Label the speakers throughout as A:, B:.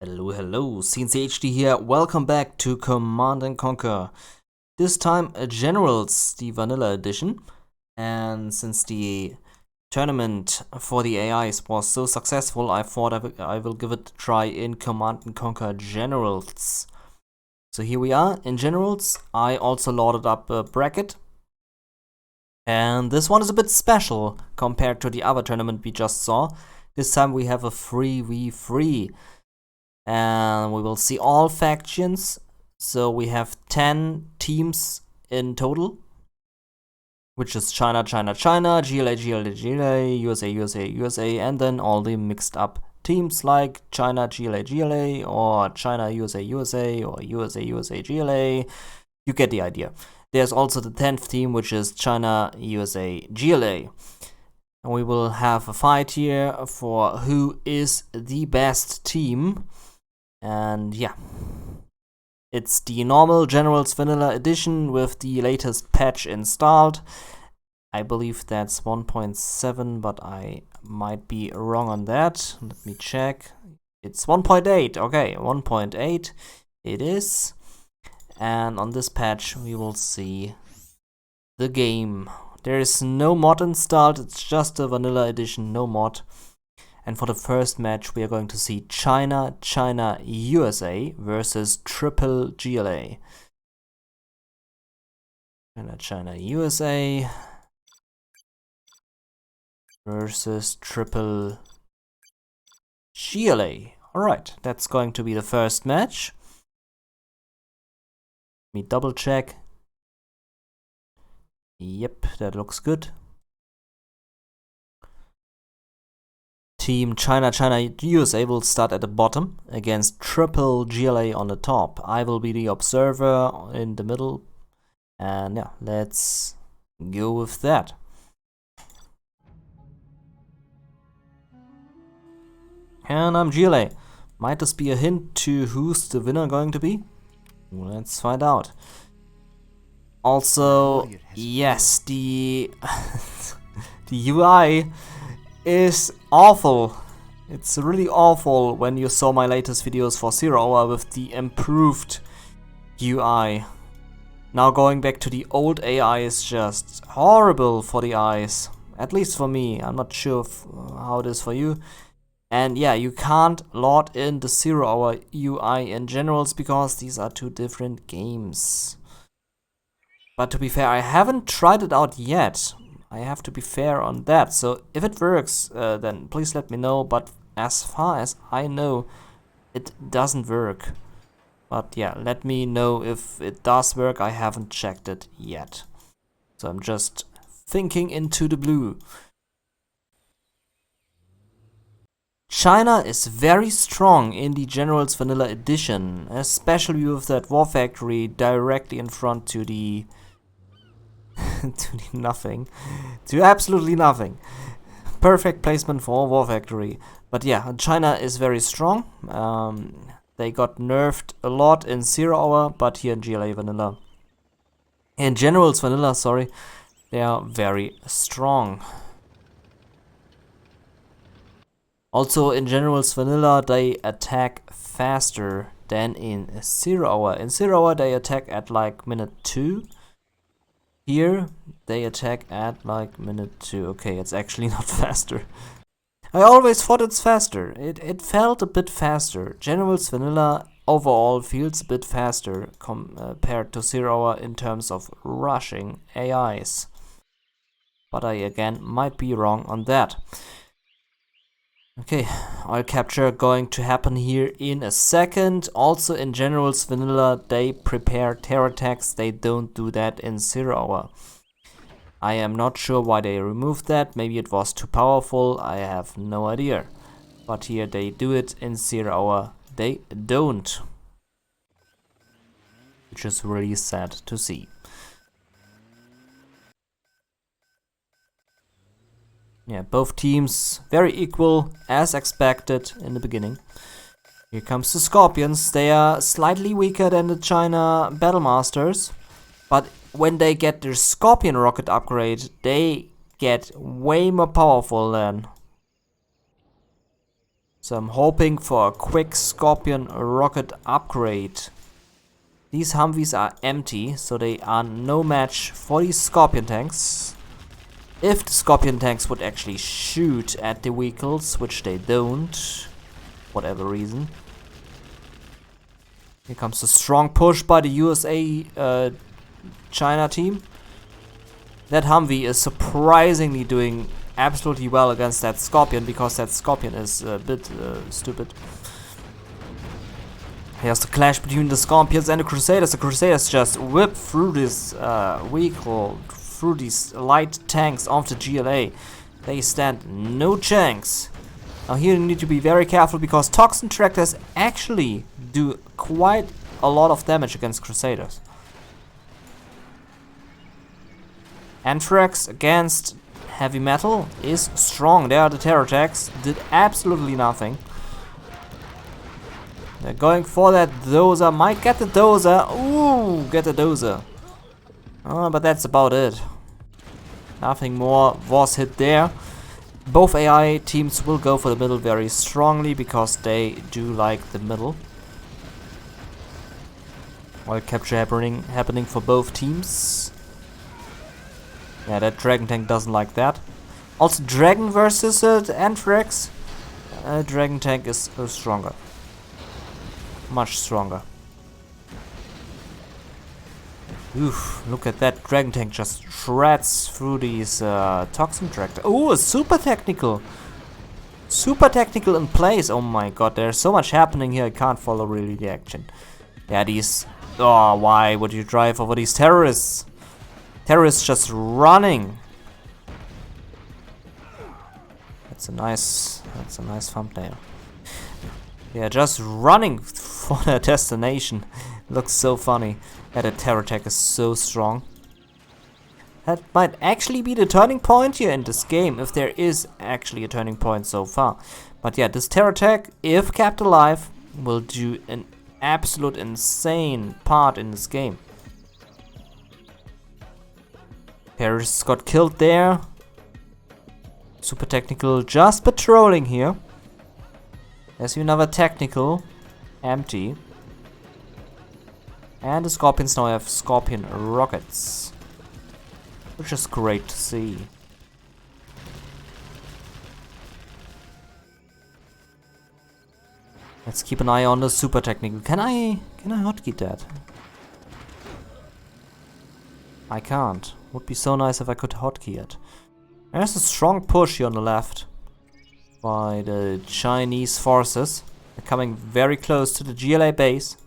A: Hello, hello, cncHD here. Welcome back to Command and Conquer. This time a Generals, the Vanilla Edition. And since the tournament for the AIs was so successful, I thought I will give it a try in Command and Conquer Generals. So here we are in Generals. I also loaded up a bracket. And this one is a bit special compared to the other tournament we just saw. This time we have a 3v3. And we will see all factions. So we have 10 teams in total, which is China, China, China, GLA, GLA, GLA, USA, USA, USA, and then all the mixed up teams like China, GLA, GLA, or China, USA, USA, or USA, USA, GLA. You get the idea. There's also the 10th team, which is China, USA, GLA. And we will have a fight here for who is the best team. And yeah, it's the normal Generals Vanilla Edition with the latest patch installed. I believe that's 1.7, but I might be wrong on that. Let me check. It's 1.8. Okay, 1.8 it is. And on this patch we will see the game. There is no mod installed, it's just a Vanilla Edition, no mod. And for the first match, we are going to see China, China, USA versus Triple GLA. China, China, USA versus Triple GLA. Alright, that's going to be the first match. Let me double check. Yep, that looks good. Team China, China, USA will start at the bottom against Triple GLA on the top. I will be the observer in the middle. And yeah, let's go with that. And I'm GLA. Might this be a hint to who's the winner going to be? Let's find out. Also, yes, the UI is awful. It's really awful when you saw my latest videos for 0 Hour with the improved UI. Now going back to the old AI is just horrible for the eyes. At least for me. I'm not sure how it is for you. And yeah, you can't load in the 0 Hour UI in Generals because these are two different games. But to be fair, I haven't tried it out yet. I have to be fair on that, so if it works, then please let me know, but as far as I know, it doesn't work. But yeah, let me know if it does work. I haven't checked it yet. So I'm just thinking into the blue. China is very strong in the Generals Vanilla Edition, especially with that War Factory directly in front to the to the nothing. To absolutely nothing. Perfect placement for War Factory. But yeah, China is very strong. They got nerfed a lot in 0 Hour, but here in GLA Vanilla. In Generals Vanilla, sorry, they are very strong. Also in Generals Vanilla, they attack faster than in 0 Hour. In 0 Hour, they attack at like minute 2. Here, they attack at like minute 2. Okay, it's actually not faster. I always thought it's faster. It felt a bit faster. Generals Vanilla overall feels a bit faster compared to 0 Hour in terms of rushing AIs. But I again might be wrong on that. Okay, oil capture going to happen here in a second. Also in Generals Vanilla, they prepare terror attacks. They don't do that in 0 Hour. I am not sure why they removed that. Maybe it was too powerful. I have no idea. But here they do it. In 0 Hour, they don't. Which is really sad to see. Yeah, both teams very equal as expected in the beginning. Here comes the Scorpions. They are slightly weaker than the China Battlemasters, but when they get their Scorpion rocket upgrade, they get way more powerful then. So I'm hoping for a quick Scorpion rocket upgrade. These Humvees are empty, so they are no match for these Scorpion tanks. If the Scorpion tanks would actually shoot at the vehicles, which they don't, whatever reason. Here comes a strong push by the USA China team. That Humvee is surprisingly doing absolutely well against that Scorpion, because that Scorpion is a bit stupid. Here's the clash between the Scorpions and the Crusaders. The Crusaders just whip through this vehicle, through these light tanks of the GLA. They stand no chance. Now here you need to be very careful, because Toxin Tractors actually do quite a lot of damage against Crusaders. Anthrax against Heavy Metal is strong. There are the terror attacks, did absolutely nothing. They're going for that dozer, might get the dozer. Ooh, get the dozer. But that's about it. Nothing more was hit there. Both AI teams will go for the middle very strongly, because they do like the middle. While capture happening for both teams. Yeah, that Dragon tank doesn't like that. Also, Dragon versus Anthrax. Dragon tank is stronger. Much stronger. Oof, look at that Dragon tank just shreds through these Toxin Tractor. Oh, a super technical. Super technical in place. Oh my god, there's so much happening here, I can't follow really the action. Yeah, these... Oh, why would you drive over these terrorists? Terrorists just running. That's a nice thumbnail. Yeah, just running for their destination. Looks so funny. Yeah, the terror attack is so strong. That might actually be the turning point here in this game, if there is actually a turning point so far. But yeah, this terror attack, if kept alive, will do an absolute insane part in this game. Terrorists got killed there. Super technical just patrolling here. There's another technical. Empty. And the Scorpions now have Scorpion rockets. Which is great to see. Let's keep an eye on the super technical. Can I hotkey that? I can't. Would be so nice if I could hotkey it. There's a strong push here on the left by the Chinese forces. They're coming very close to the GLA base.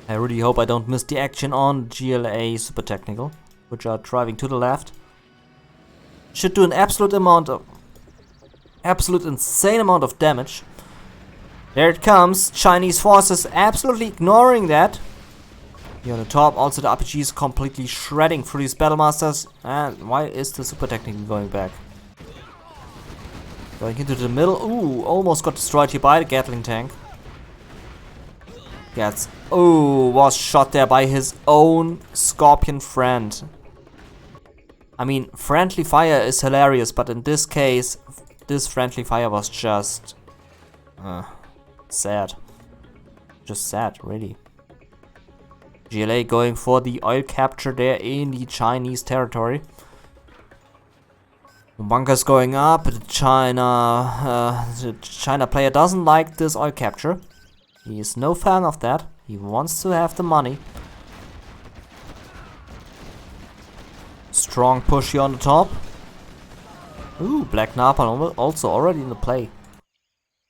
A: I really hope I don't miss the action on GLA super technical, which are driving to the left. Should do an absolute insane amount of damage. There it comes. Chinese forces absolutely ignoring that. Here on the top, also the RPGs completely shredding through these Battlemasters. And why is the super technical going back? Going into the middle. Ooh, almost got destroyed here by the Gatling tank. Gets, was shot there by his own Scorpion friend. I mean, friendly fire is hilarious, but in this case, this friendly fire was just sad. Just sad, really. GLA going for the oil capture there in the Chinese territory. The bunker's going up. The China player doesn't like this oil capture. He is no fan of that. He wants to have the money. Strong push here on the top. Ooh, Black Napalm also already in the play.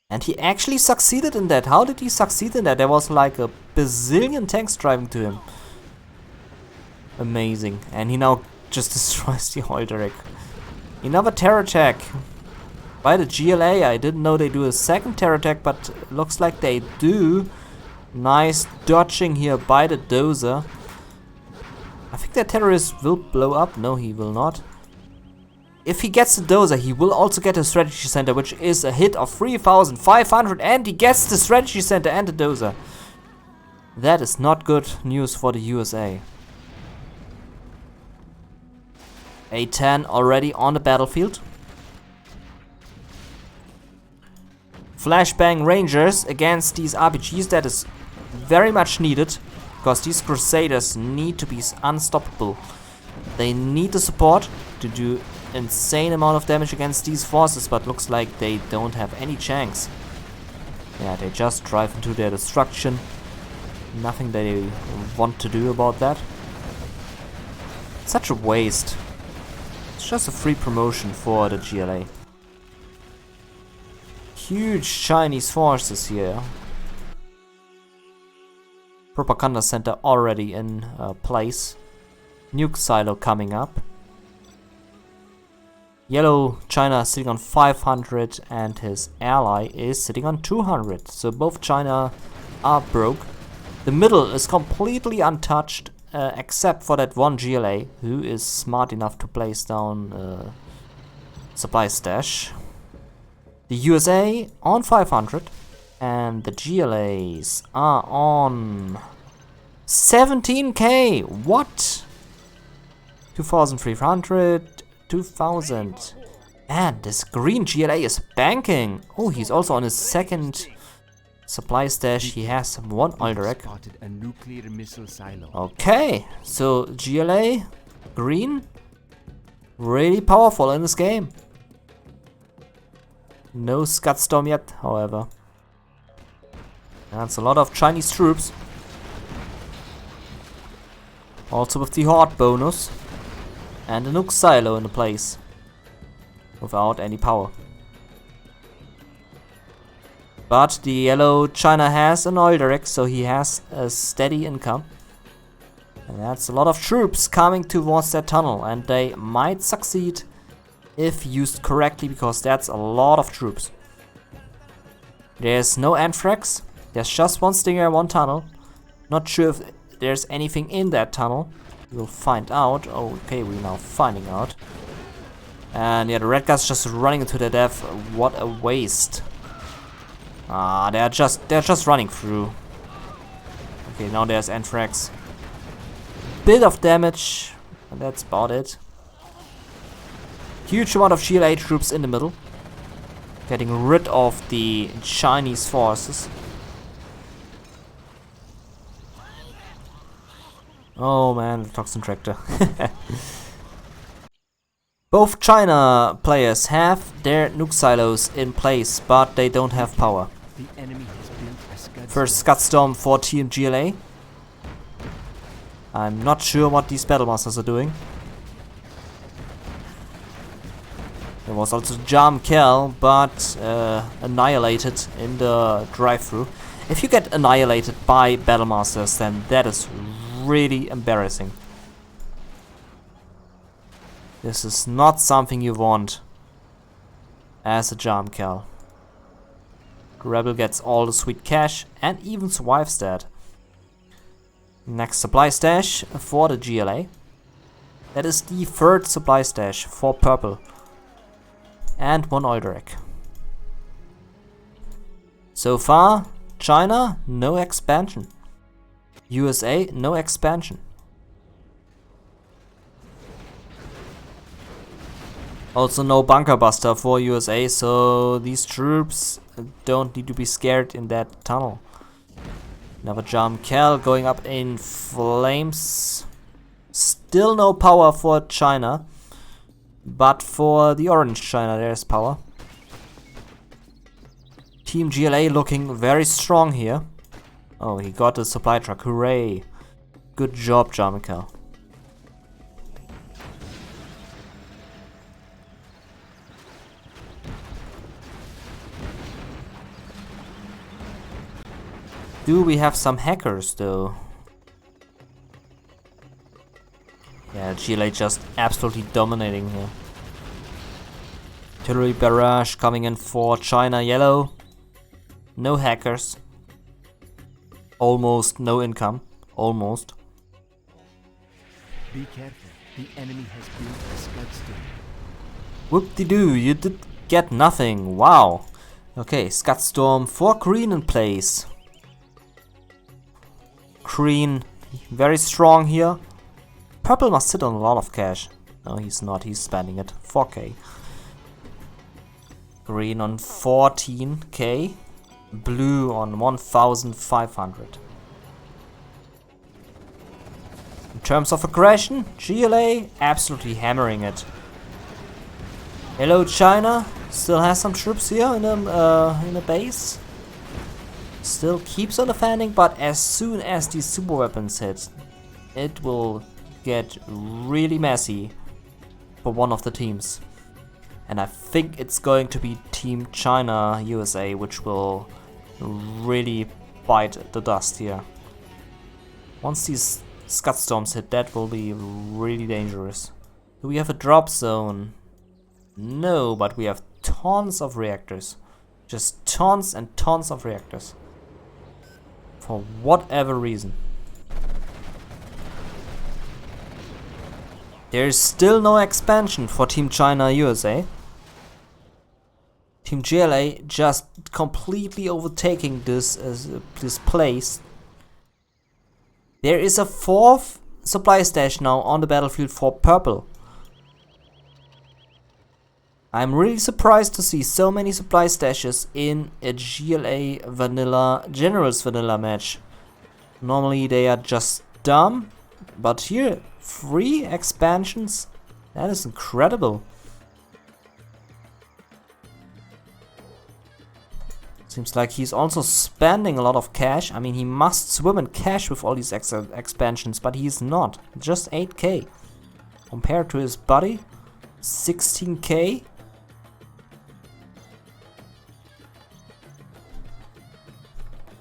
A: And he actually succeeded in that. How did he succeed in that? There was like a bazillion tanks driving to him. Amazing. And he now just destroys the oil derrick. Another terror attack by the GLA. I didn't know they do a second terror attack, but looks like they do. Nice dodging here by the dozer. I think that terrorist will blow up. No, he will not. If he gets the dozer, he will also get a strategy center, which is a hit of 3,500, and he gets the strategy center and the dozer. That is not good news for the USA. A-10 already on the battlefield. Flashbang Rangers against these RPGs. That is very much needed, because these Crusaders need to be unstoppable. They need the support to do insane amount of damage against these forces, but looks like they don't have any chance. Yeah, they just drive into their destruction. Nothing they want to do about that. Such a waste. It's just a free promotion for the GLA. Huge Chinese forces here. Propaganda center already in place. Nuke silo coming up. Yellow China sitting on 500 and his ally is sitting on 200. So both China are broke. The middle is completely untouched except for that one GLA who is smart enough to place down supply stash. The USA on 500 and the GLAs are on 17k. What? 2,300, 2,000. And this green GLA is banking. Oh, he's also on his second supply stash. He has one Alderac. Okay, so GLA green, really powerful in this game. No Scudstorm yet, however. That's a lot of Chinese troops. Also with the Horde bonus. And a Nuke silo in the place. Without any power. But the yellow China has an Alderac, so he has a steady income. And that's a lot of troops coming towards that tunnel. And they might succeed if used correctly, because that's a lot of troops. There's no Anthrax. There's just one Stinger, one tunnel. Not sure if there's anything in that tunnel. We'll find out. Okay, we're now finding out. And yeah, the red guys just running into their death. What a waste. Ah, they're just running through. Okay, now there's Anthrax. Bit of damage, and that's about it. Huge amount of GLA troops in the middle. Getting rid of the Chinese forces. Oh man, the Toxin Tractor. Both China players have their nuke silos in place, but they don't have power. First Scudstorm for Team GLA. I'm not sure what these Battlemasters are doing. There was also Jam Kel, but annihilated in the drive-thru. If you get annihilated by Battlemasters, then that is really embarrassing. This is not something you want as a Jam Kel. Rebel gets all the sweet cash and even survives that. Next supply stash for the GLA. That is the third supply stash for purple. And one Alderac. So far, China, no expansion. USA, no expansion. Also no bunker buster for USA, so these troops don't need to be scared in that tunnel. Another Jam Kel going up in flames. Still no power for China, but for the orange China there's power. Team GLA looking very strong here. Oh, he got the supply truck, hooray. Good job, Jam Kel. Do we have some hackers though? Yeah, GLA just absolutely dominating here. Artillery barrage coming in for China yellow. No hackers. Almost no income. Almost.
B: Be careful. The enemy has built a Scudstorm.
A: Whoop-de-doo, you did get nothing. Wow. Okay, Scudstorm for green in place. Green, very strong here. Purple must sit on a lot of cash. No, he's not. He's spending it. 4k. Green on 14k. Blue on 1500. In terms of aggression, GLA absolutely hammering it. Hello China, still has some troops here in the base. Still keeps on defending, but as soon as these super weapons hit, it will get really messy for one of the teams. And I think it's going to be Team China USA, which will really bite the dust here. Once these Scud Storms hit, that will be really dangerous. Do we have a drop zone? No, but we have tons of reactors. Just tons and tons of reactors. For whatever reason. There is still no expansion for Team China USA. Team GLA just completely overtaking this place. There is a 4th supply stash now on the battlefield for purple. I'm really surprised to see so many supply stashes in a GLA vanilla, Generals vanilla match. Normally they are just dumb, but here 3 expansions, that is incredible. Seems like he's also spending a lot of cash. I mean, he must swim in cash with all these expansions, but he's not. Just 8k. Compared to his buddy, 16k.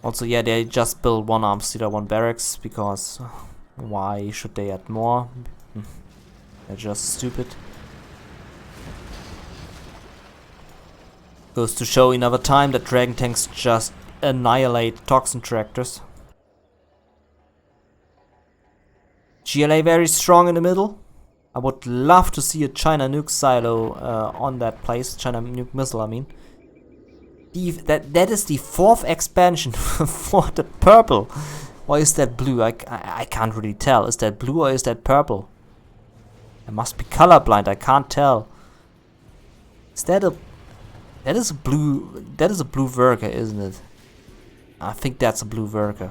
A: Also, yeah, they just built 1 Armsteader, 1 barracks, because why should they add more? They're just stupid. Goes to show another time that Dragon Tanks just annihilate Toxin Tractors. GLA very strong in the middle. I would love to see a China nuke silo on that place. China nuke missile, I mean. That is the 4th expansion for the purple. Or is that blue? I can't really tell. Is that blue or is that purple? I must be colorblind. I can't tell. Is that a... That is a blue worker, isn't it? I think that's a blue worker.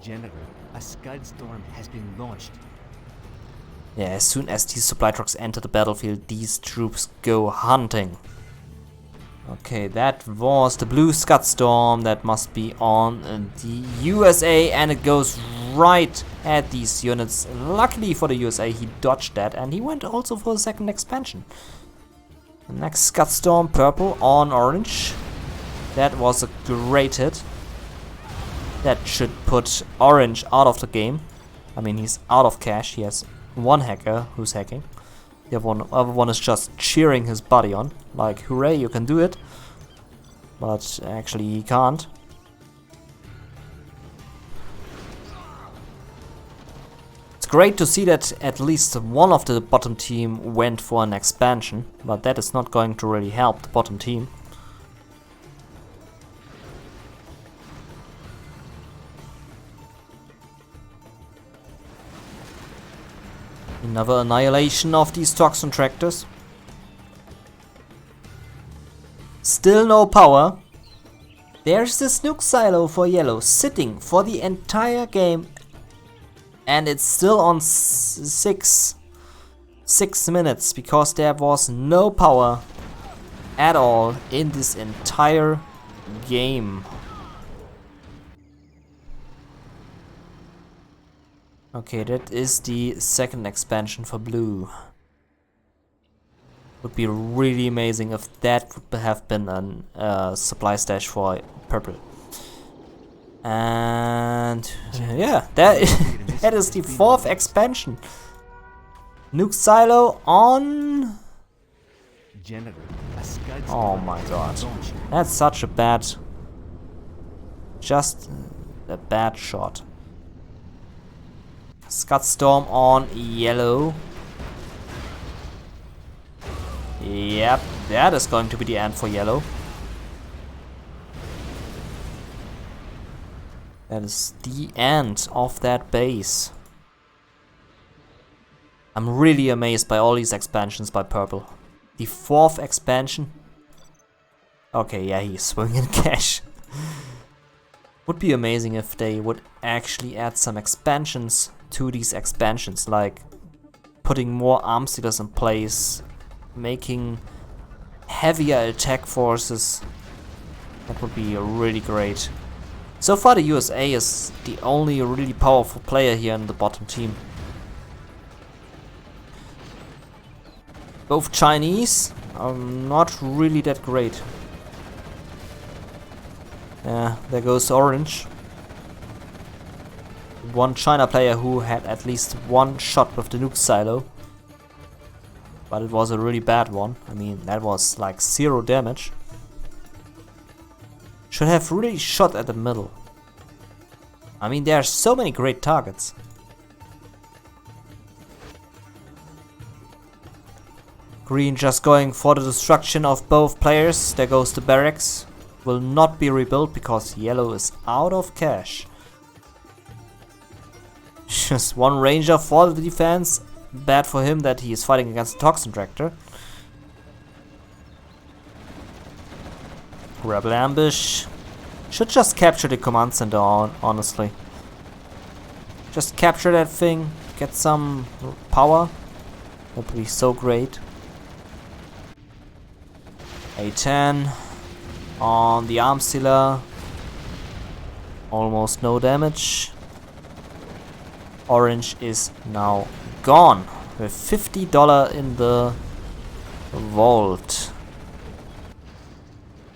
B: General, a Scud Storm has been launched.
A: Yeah, as soon as these supply trucks enter the battlefield, these troops go hunting. Okay, that was the blue Scud Storm. That must be on the USA, and it goes right at these units. Luckily for the USA, he dodged that, and he went also for the 2nd expansion. The next Scud Storm, purple on orange. That was a great hit. That should put orange out of the game. I mean, he's out of cash. He has 1 hacker who's hacking. The other one is just cheering his buddy on. Like, hooray, you can do it. But actually he can't. It's great to see that at least one of the bottom team went for an expansion, but that is not going to really help the bottom team. Another annihilation of these Toxin Tractors. Still no power. There's this nuke silo for yellow sitting for the entire game. And it's still on 6 minutes because there was no power at all in this entire game. Okay, that is the 2nd expansion for blue. Would be really amazing if that would have been a supply stash for purple. And yeah, that is the 4th expansion. Nuke silo on. Oh my god, that's such a bad, just a bad shot. Scud Storm on yellow. Yep, that is going to be the end for yellow. That is the end of that base. I'm really amazed by all these expansions by purple. The 4th expansion, Okay, yeah, he's swinging cash. Would be amazing if they would actually add some expansions to these expansions, like putting more arm stealers in place, making heavier attack forces. That would be really great. So far the USA is the only really powerful player here in the bottom team. Both Chinese are not really that great. Yeah, there goes Orange. One China player who had at least one shot with the nuke silo. But it was a really bad one. I mean, that was like 0 damage. Should have really shot at the middle. I mean, there are so many great targets. Green just going for the destruction of both players. There goes the barracks. Will not be rebuilt because yellow is out of cash. Just one ranger for the defense. Bad for him that he is fighting against the toxin tractor. Rebel ambush. Should just capture the command center, honestly. Just capture that thing. Get some power. That would be so great. A10 on the arm stealer. Almost no damage. Orange is now gone with $50 in the vault.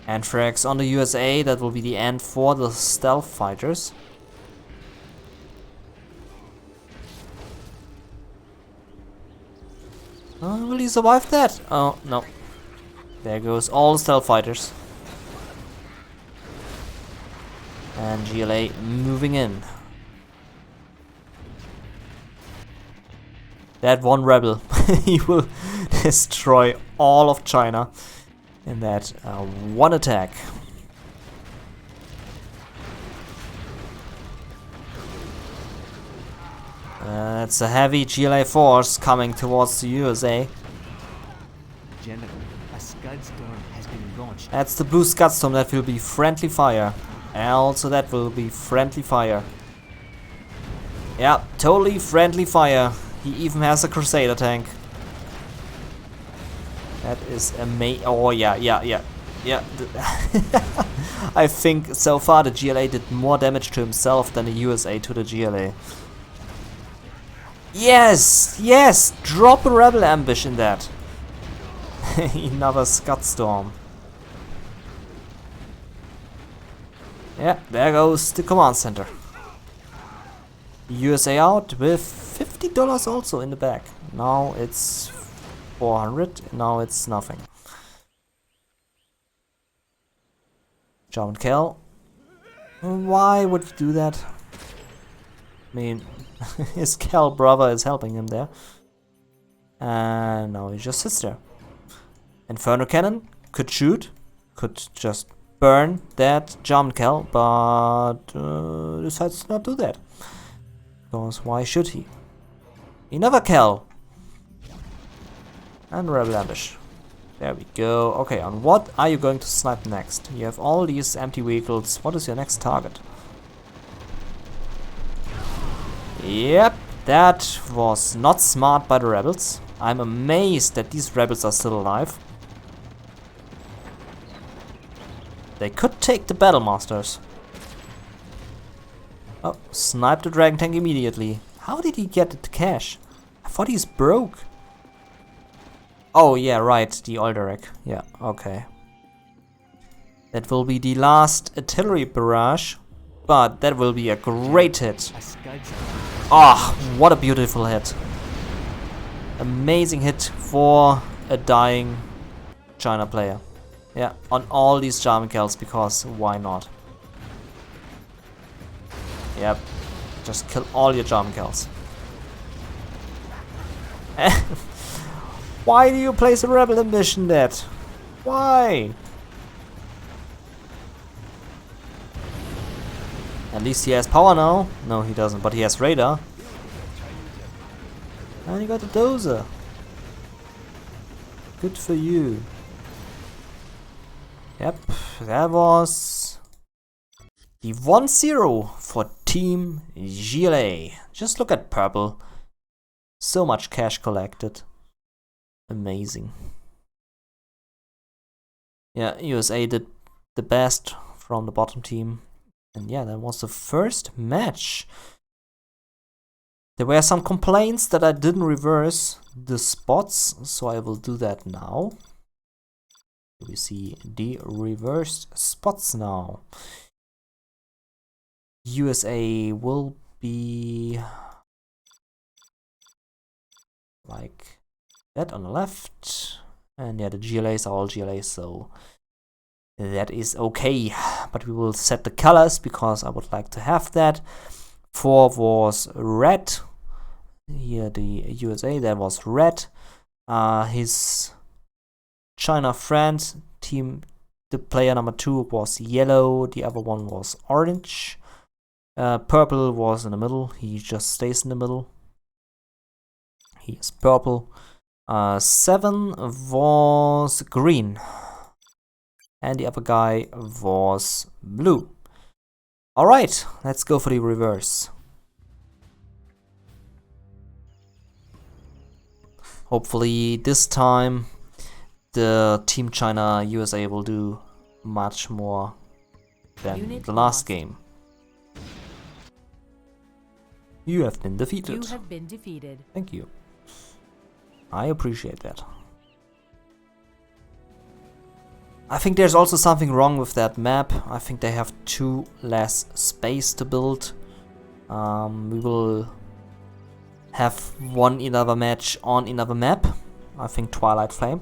A: Anthrax on the USA, that will be the end for the stealth fighters. Will he survive that? Oh, no. There goes all the stealth fighters. And GLA moving in. That one rebel, he will destroy all of China in that one attack. It's a heavy GLA force coming towards the USA.
B: General, a Scud storm has been launched.
A: That's the blue Scud storm, that will be friendly fire. And also that will be friendly fire. Yeah, totally friendly fire. He even has a Crusader tank. That is amazing. Oh yeah. I think so far the GLA did more damage to himself than the USA to the GLA. Yes! Drop a rebel ambush in that. Another Scud storm. Yeah, there goes the command center. USA out with $50 also in the back. Now it's 400, now it's nothing. German Kel. Why would you do that? I mean, his Kel brother is helping him there. And now he just sits there. Inferno Cannon could shoot, could just burn that German Kel, but decides to not do that. Because why should he? Another Kel! And Rebel Ambush. There we go. Okay, on what are you going to snipe next? You have all these empty vehicles. What is your next target? Yep, that was not smart by the rebels. I'm amazed that these rebels are still alive. They could take the Battle Masters. Oh, snipe the Dragon Tank immediately. How did he get the cash? I thought he's broke. Oh yeah, right, the Olderek. Yeah, okay. That will be the last artillery barrage, but that will be a great hit. Ah, what a beautiful hit. Amazing hit for a dying China player. Yeah, on all these German Kels, because why not? Yep, just kill all your German Kels. Why do you place a rebel ambition that? Why? At least he has power now. No, he doesn't, but he has radar. And he got a dozer. Good for you. Yep, that was the 1-0 for Team GLA. Just look at purple. So much cash collected. Amazing. Yeah, USA did the best from the bottom team. And yeah, that was the first match. There were some complaints that I didn't reverse the spots, so I will do that now. We see the reversed spots now. USA will be like that on the left. And yeah, the GLAs are all GLAs, so that is okay. But we will set the colors because I would like to have that. 4 was red. Here the USA, that was red. His China friend team, the player number 2 was yellow, the other one was orange. Purple was in the middle, he just stays in the middle. He is purple. 7 was green. And the other guy was blue. Alright, let's go for the reverse. Hopefully this time the Team China USA will do much more than the last game. You have been defeated.
C: You have been defeated.
A: Thank you. I appreciate that. I think there's also something wrong with that map. I think they have too less space to build. We will have one another match on another map. I think Twilight Flame.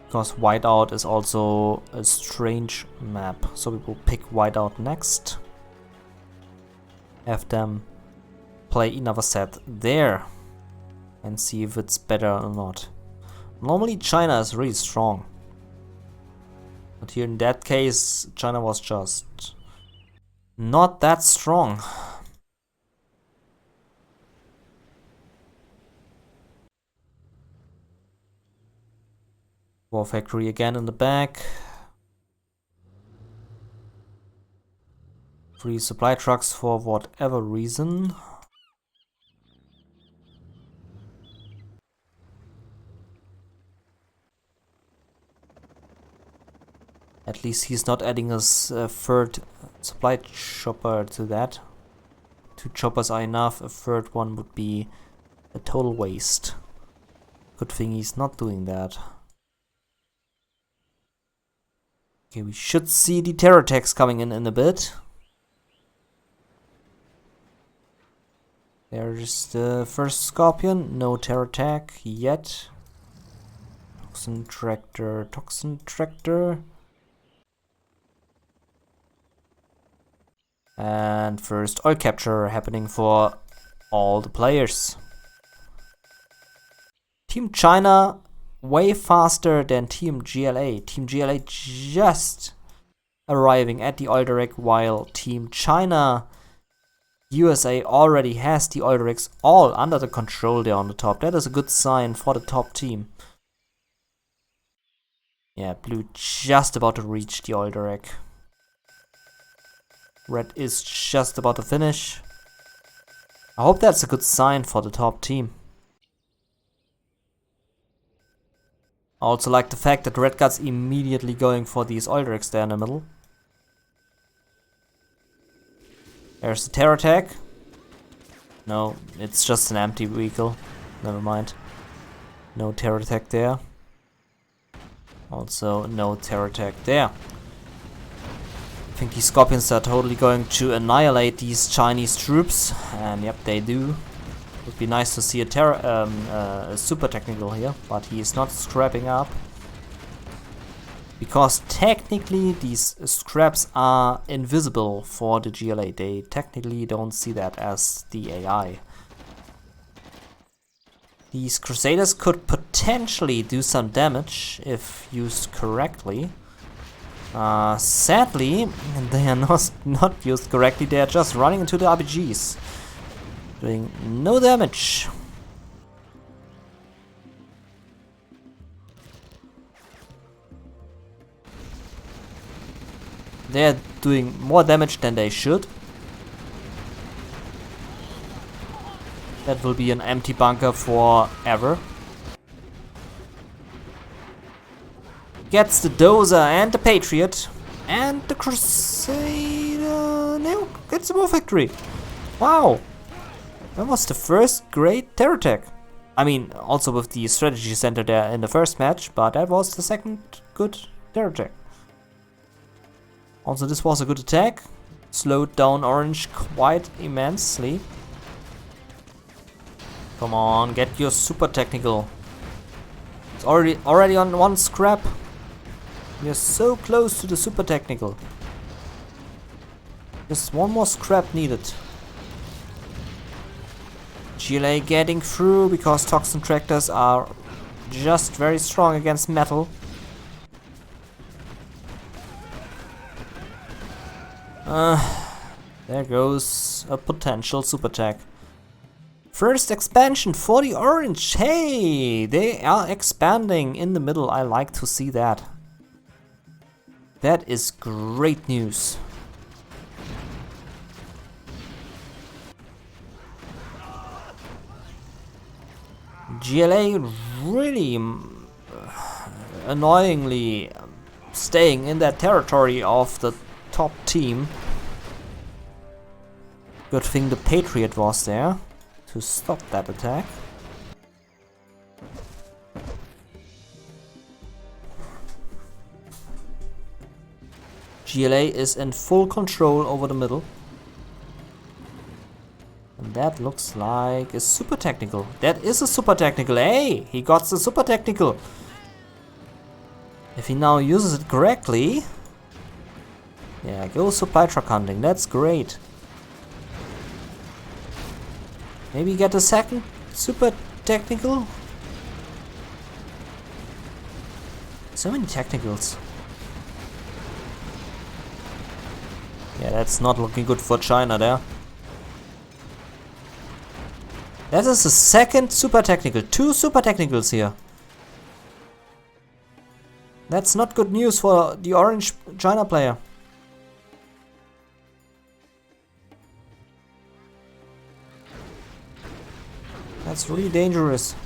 A: Because Whiteout is also a strange map. So we will pick Whiteout next. Have them play another set there. And see if it's better or not. Normally China is really strong. But here in that case, China was just not that strong. War factory again in the back. 3 supply trucks for whatever reason. At least he's not adding a third supply chopper to that. 2 choppers are enough, a third one would be a total waste. Good thing he's not doing that. Okay, we should see the terror attacks coming in a bit. There's the first Scorpion, no terror attack yet. Toxin Tractor. And first oil capture happening for all the players. Team China way faster than Team GLA. Team GLA just arriving at the oil derrick, while Team China USA already has the oil derricks all under the control there on the top. That is a good sign for the top team. Yeah, blue just about to reach the oil derrick. Red is just about to finish. I hope that's a good sign for the top team. I also like the fact that Red Guard's immediately going for these oil derricks there in the middle. There's the terror attack. No, it's just an empty vehicle. Never mind. No terror attack there. Also, no terror attack there. I think these Scorpions are totally going to annihilate these Chinese troops. And yep, they do. Would be nice to see a super technical here, but he is not scrapping up. Because technically these scraps are invisible for the GLA. They technically don't see that as the AI. These Crusaders could potentially do some damage if used correctly. Sadly, they are not used correctly. They are just running into the RPGs, doing no damage. They're doing more damage than they should. That will be an empty bunker forever. Gets the Dozer and the Patriot. And the Crusader... No, gets the war factory. Wow. That was the first great terror attack. I mean, also with the strategy center there in the first match, but that was the second good terror attack. Also, this was a good attack. Slowed down Orange quite immensely. Come on, get your super technical. It's already on one scrap. We are so close to the super technical. Just one more scrap needed. GLA getting through because toxin tractors are just very strong against metal. There goes a potential super attack. First expansion for the Orange. Hey, they are expanding in the middle. I like to see that. That is great news. GLA really annoyingly staying in that territory of the top team. Good thing the Patriot was there to stop that attack. GLA is in full control over the middle. And that looks like a super technical. That is a super technical. Hey, he got the super technical. If he now uses it correctly. Yeah, go supply truck hunting. That's great. Maybe get a second super technical. So many technicals. Yeah, that's not looking good for China there. That is the second super technical. 2 super technicals here. That's not good news for the Orange China player. That's really dangerous.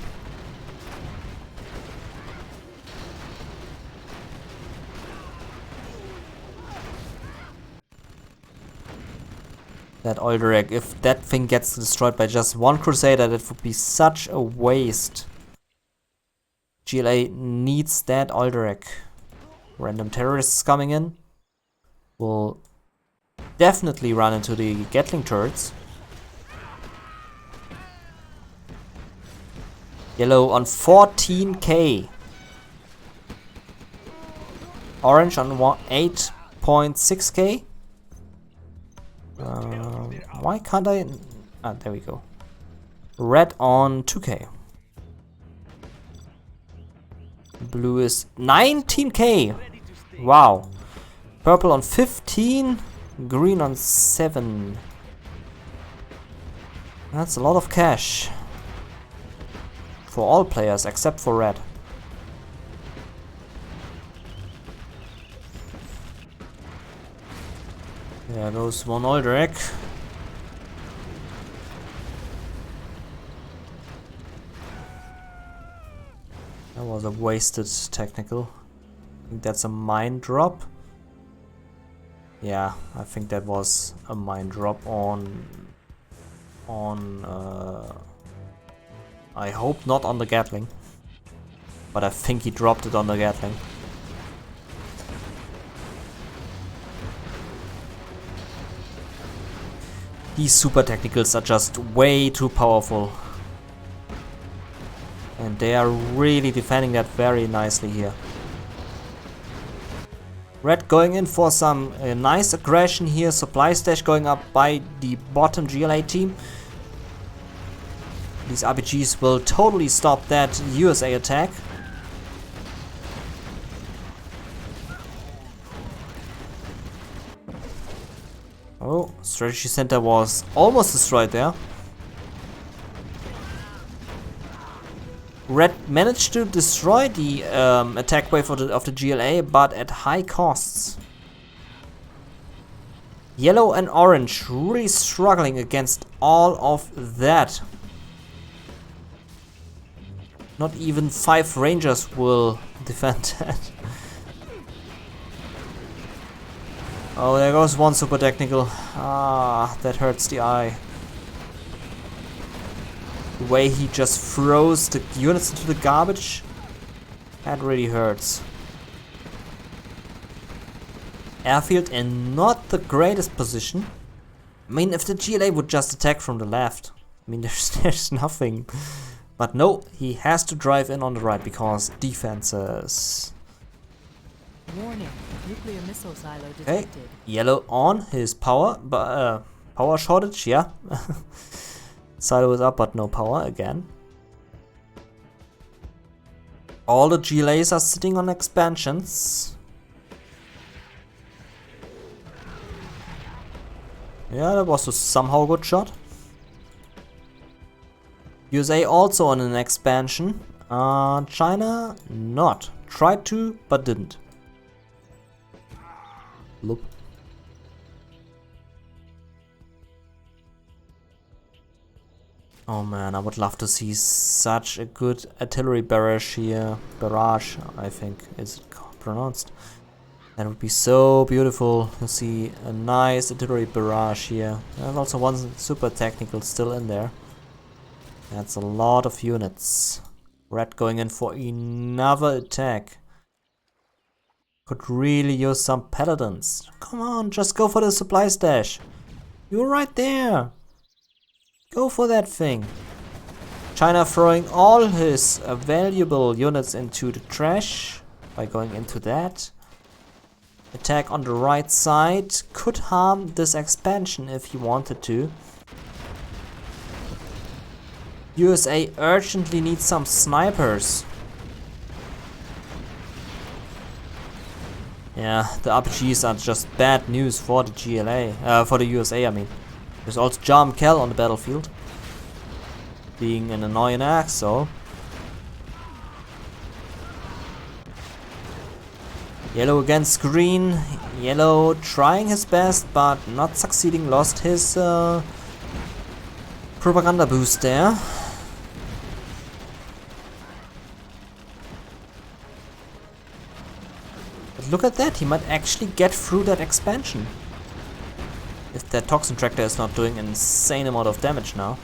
A: That oil derrick, if that thing gets destroyed by just one Crusader, that would be such a waste. GLA needs that oil derrick. Random terrorists coming in will definitely run into the Gatling turrets. Yellow on 14k. Orange on 8.6k. Why can't I? Ah, there we go. Red on 2k. Blue is 19k. Wow. Purple on 15. Green on 7. That's a lot of cash. For all players except for red. There goes one oil derrick. That was a wasted technical. I think that's a mine drop. Yeah, I think that was a mine drop on I hope not on the Gatling. But I think he dropped it on the Gatling. These super technicals are just way too powerful. And they are really defending that very nicely here. Red going in for some nice aggression here. Supply stash going up by the bottom GLA team. These RPGs will totally stop that USA attack. Oh, strategy center was almost destroyed there. Red managed to destroy the attack wave of the GLA, but at high costs. Yellow and orange really struggling against all of that. Not even 5 rangers will defend that. Oh, there goes one super technical. Ah, that hurts the eye. The way he just throws the units into the garbage, that really hurts. Airfield in not the greatest position. I mean, if the GLA would just attack from the left, I mean, there's nothing. But no, he has to drive in on the right because defenses.
C: Warning, nuclear missile silo
A: Okay,
C: detected.
A: yellow on his power, but power shortage, yeah. Silo is up, but no power again. All the GLAs are sitting on expansions. Yeah, that was a somehow good shot. USA also on an expansion. China not. Tried to, but didn't. Look. Oh man, I would love to see such a good artillery barrage here. Barrage, I think is it pronounced. That would be so beautiful to see a nice artillery barrage here. There's also one super technical still in there. That's a lot of units. Red going in for another attack. Could really use some paladins. Come on, just go for the supply stash. You're right there. Go for that thing. China throwing all his valuable units into the trash by going into that. Attack on the right side could harm this expansion if he wanted to. USA urgently needs some snipers. Yeah, the RPGs are just bad news for the GLA, for the USA, I mean. There's also Jarm Kell on the battlefield, being an annoying asshole. Yellow against green. Yellow trying his best, but not succeeding. Lost his propaganda boost there. But look at that, he might actually get through that expansion. If that toxin tractor is not doing an insane amount of damage now.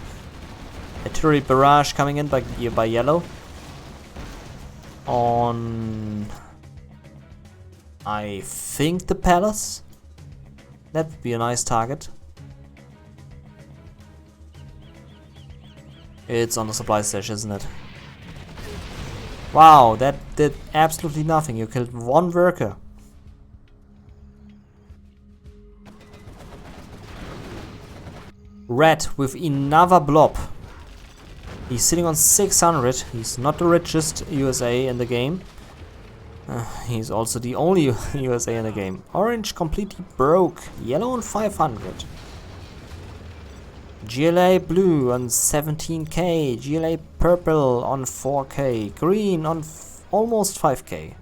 A: Artillery barrage coming in by yellow. On, I think, the palace. That would be a nice target. It's on the supply stash, isn't it? Wow, that did absolutely nothing. You killed one worker. Red with another blob. He's sitting on 600. He's not the richest USA in the game. He's also the only USA in the game. Orange completely broke. Yellow on 500. GLA blue on 17k. GLA purple on 4k. Green on almost 5k.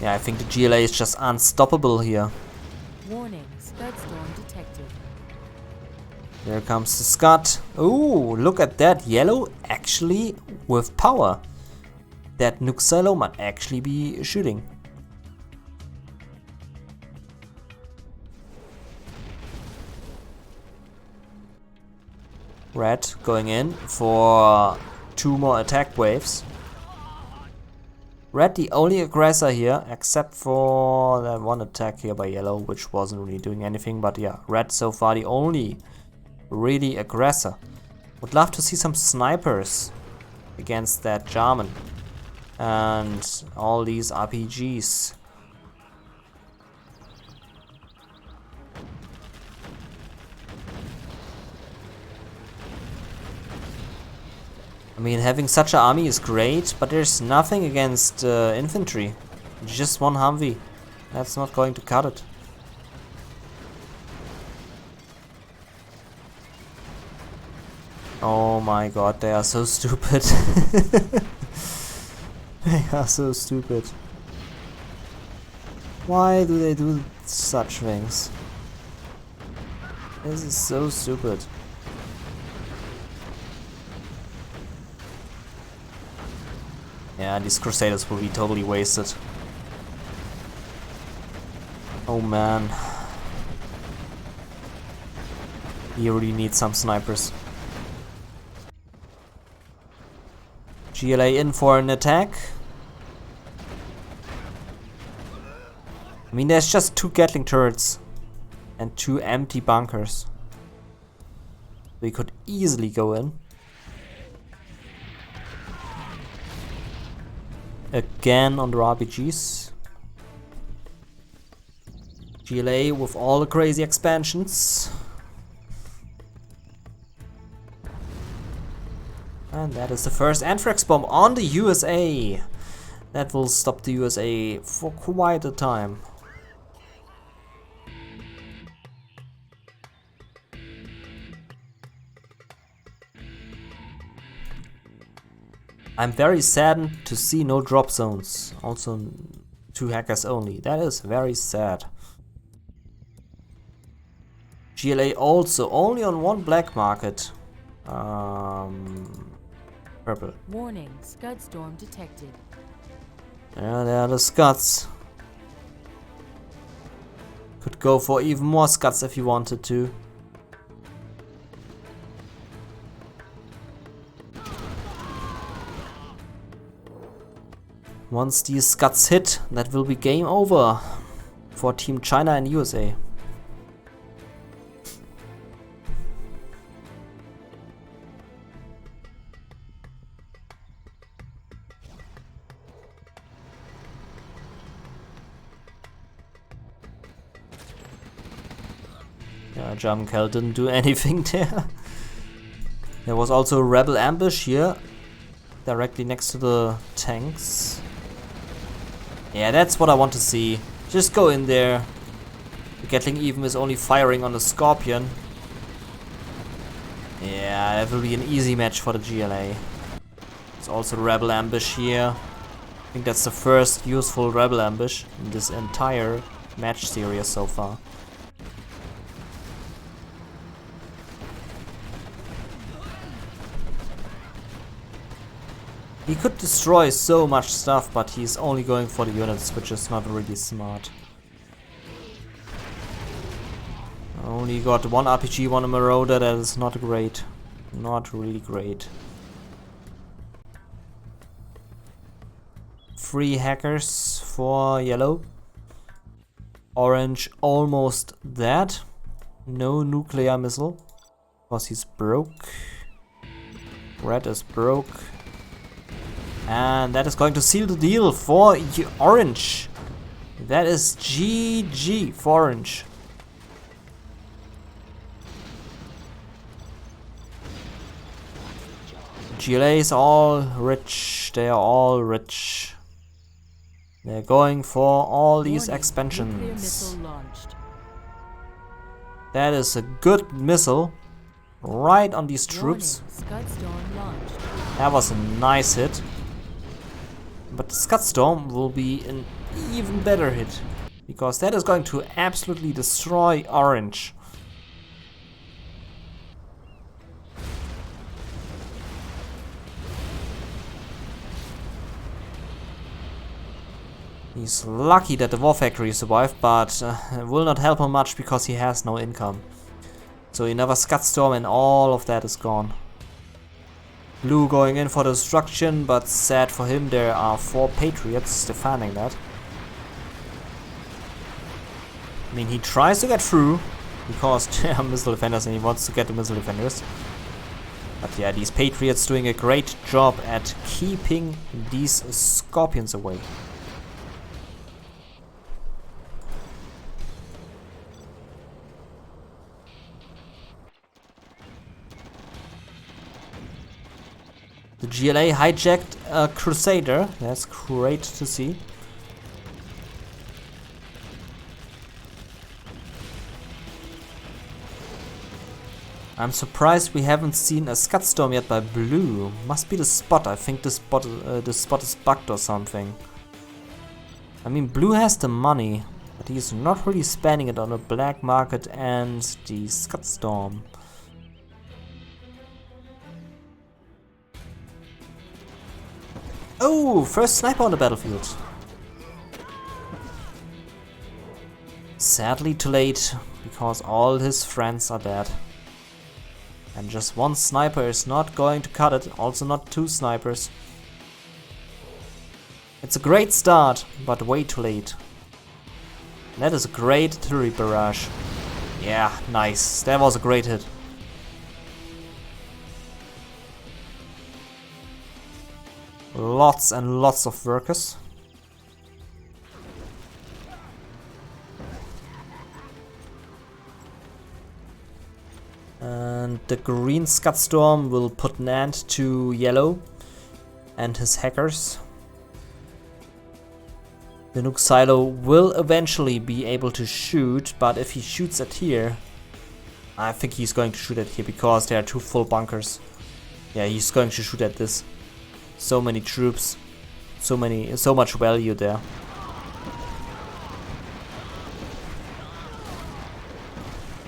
A: Yeah, I think the GLA is just unstoppable here.
C: Warning, Scud storm detected.
A: Here comes the Scud. Ooh, look at that. Yellow actually with power. That nuke silo might actually be shooting. Red going in for 2 more attack waves. Red the only aggressor here, except for that one attack here by yellow, which wasn't really doing anything. But yeah, red so far the only really aggressor. Would love to see some snipers against that German and all these RPGs. I mean, having such an army is great, but there's nothing against infantry. Just one Humvee. That's not going to cut it. Oh my god, they are so stupid. They are so stupid. Why do they do such things? This is so stupid. Yeah, these Crusaders will be totally wasted. Oh man. You really need some snipers. GLA in for an attack. I mean, there's just 2 Gatling turrets and 2 empty bunkers. We could easily go in. Again on the RPGs. GLA with all the crazy expansions. And that is the first Anthrax bomb on the USA. That will stop the USA for quite a time. I'm very saddened to see no drop zones. Also 2 hackers only. That is very sad. GLA also only on 1 black market. Purple.
C: Warning, Scud storm detected.
A: Yeah, there are the Scuds. Could go for even more Scuds if you wanted to. Once these Scuds hit, that will be game over for Team China and USA. Yeah, German Cal didn't do anything there. There was also a rebel ambush here, directly next to the tanks. Yeah, that's what I want to see. Just go in there. The Gatling even is only firing on the Scorpion. Yeah, that will be an easy match for the GLA. There's also a rebel ambush here. I think that's the first useful rebel ambush in this entire match series so far. He could destroy so much stuff, but he's only going for the units, which is not really smart. Only got 1 RPG, 1 Marauder, that is not great. Not really great. 3 hackers for yellow. Orange almost dead. No nuclear missile, because he's broke. Red is broke. And that is going to seal the deal for Orange. That is GG for Orange. GLA is all rich. They are all rich. They're going for all these expansions. That is a good missile. Right on these troops. That was a nice hit. But the Scud Storm will be an even better hit, because that is going to absolutely destroy Orange. He's lucky that the War Factory survived, but it will not help him much because he has no income. So another Scud Storm and all of that is gone. Blue going in for the destruction, but sad for him, there are 4 Patriots defending that. I mean, he tries to get through, because there are missile defenders and he wants to get the missile defenders. But yeah, these Patriots doing a great job at keeping these Scorpions away. The GLA hijacked a Crusader. That's great to see. I'm surprised we haven't seen a Scud Storm yet by blue. Must be the spot. I think this spot is bugged or something. I mean, blue has the money, but he's not really spending it on the black market and the Scud Storm. Oh, first sniper on the battlefield. Sadly too late, because all his friends are dead. And just one sniper is not going to cut it, also not two snipers. It's a great start, but way too late. That is a great artillery barrage. Yeah, nice. That was a great hit. Lots and lots of workers. And the green Scud Storm will put an end to yellow and his hackers. The nuke silo will eventually be able to shoot, but if he shoots at here, I think he's going to shoot at here because there are two full bunkers. Yeah, he's going to shoot at this. So many troops, so much value there.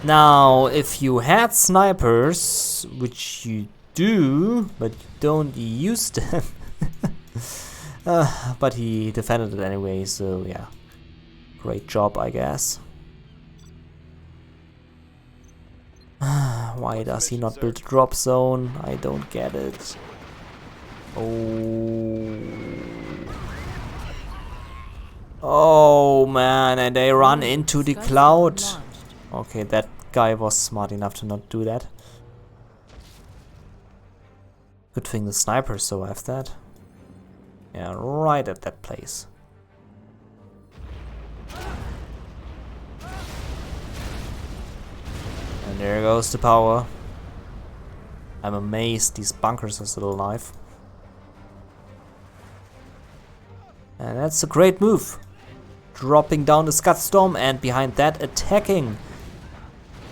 A: Now, if you had snipers, which you do, but you don't use them, but he defended it anyway, so yeah, great job, I guess. Why does he not build a drop zone? I don't get it. Oh man, and they run into the cloud. Okay, that guy was smart enough to not do that. Good thing the sniper survived that. Yeah, right at that place. And there goes the power. I'm amazed these bunkers are still alive. And that's a great move. Dropping down the Scud Storm and behind that attacking.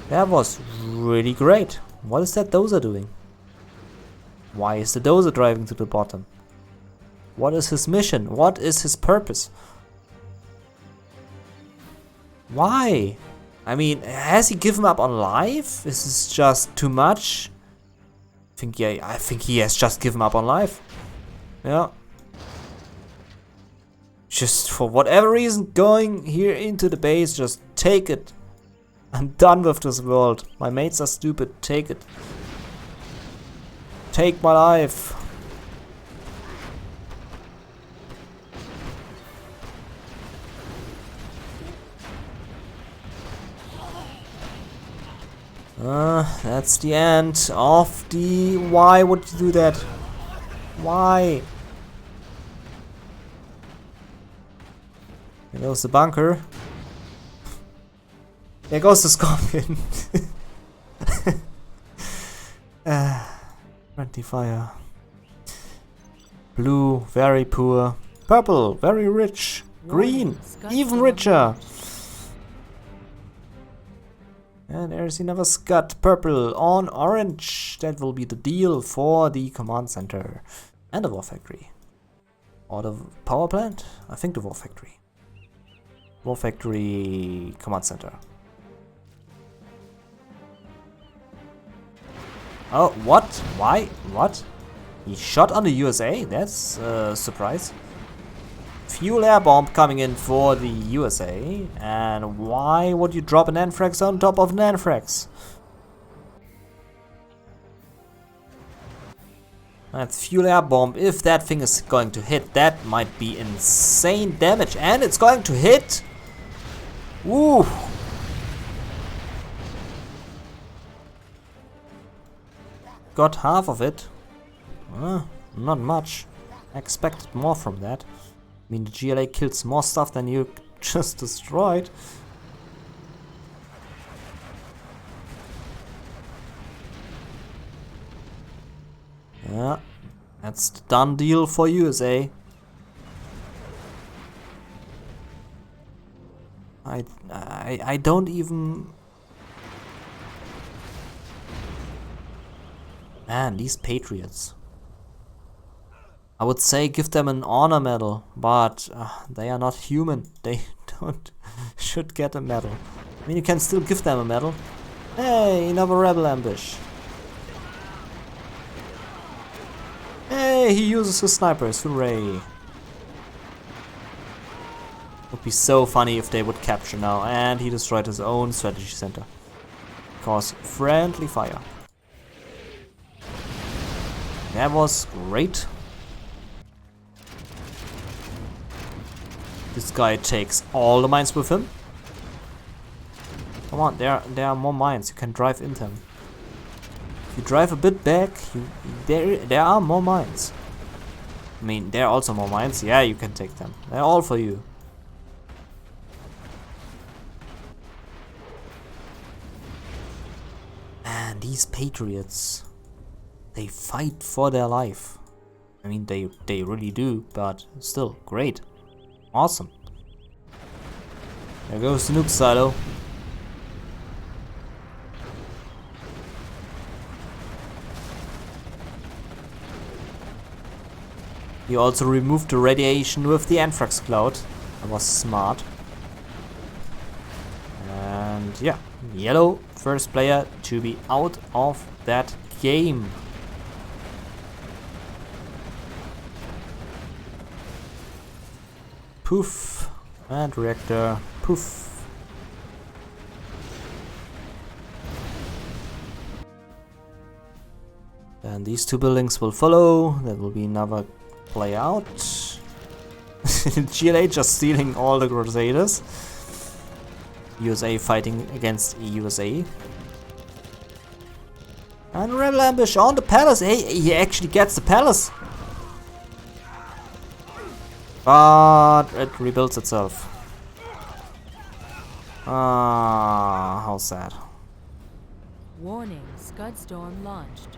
A: That was really great. What is that dozer doing? Why is the dozer driving to the bottom? What is his mission? What is his purpose? Why? I mean, has he given up on life? Is this just too much? I think he has just given up on life. Yeah. Just for whatever reason, going here into the base, just take it. I'm done with this world. My mates are stupid. Take it. Take my life. That's the end of the... Why would you do that? Why? Here goes the bunker. There goes the scorpion. Friendly fire. Blue, very poor. Purple, very rich. Green, even richer. And there's another Scud. Purple on orange. That will be the deal for the command center. And the war factory. Or the power plant? I think the war factory. War factory, command center. Oh, what? Why? What? He shot on the USA? That's a surprise. Fuel air bomb coming in for the USA. And why would you drop an anthrax on top of an anthrax? That's fuel air bomb. If that thing is going to hit, that might be insane damage. And it's going to hit. Woo! Got half of it. Not much. I expected more from that. I mean, the GLA kills more stuff than you just destroyed. Yeah, that's the done deal for USA. I don't even... Man, these Patriots. I would say give them an honor medal, but they are not human. They don't should get a medal. I mean, you can still give them a medal. Hey, another rebel ambush. Hey, he uses his snipers. Hooray. Would be so funny if they would capture now. And he destroyed his own strategy center. Because friendly fire. That was great. This guy takes all the mines with him. Come on, there are more mines. You can drive into them. If you drive a bit back, there are more mines. I mean, there are also more mines. Yeah, you can take them. They're all for you. And these Patriots, they fight for their life. I mean, they really do, but still, great. Awesome. There goes the nuke silo. He also removed the radiation with the anthrax cloud. That was smart. And yeah, yellow, first player to be out of that game. Poof. And reactor. Poof. Then these two buildings will follow. That will be another play out. GLA just stealing all the Crusaders. USA fighting against USA. And rebel ambush on the palace. Hey, he actually gets the palace. But it rebuilds itself. Ah, how sad.
C: Warning, Scud Storm launched.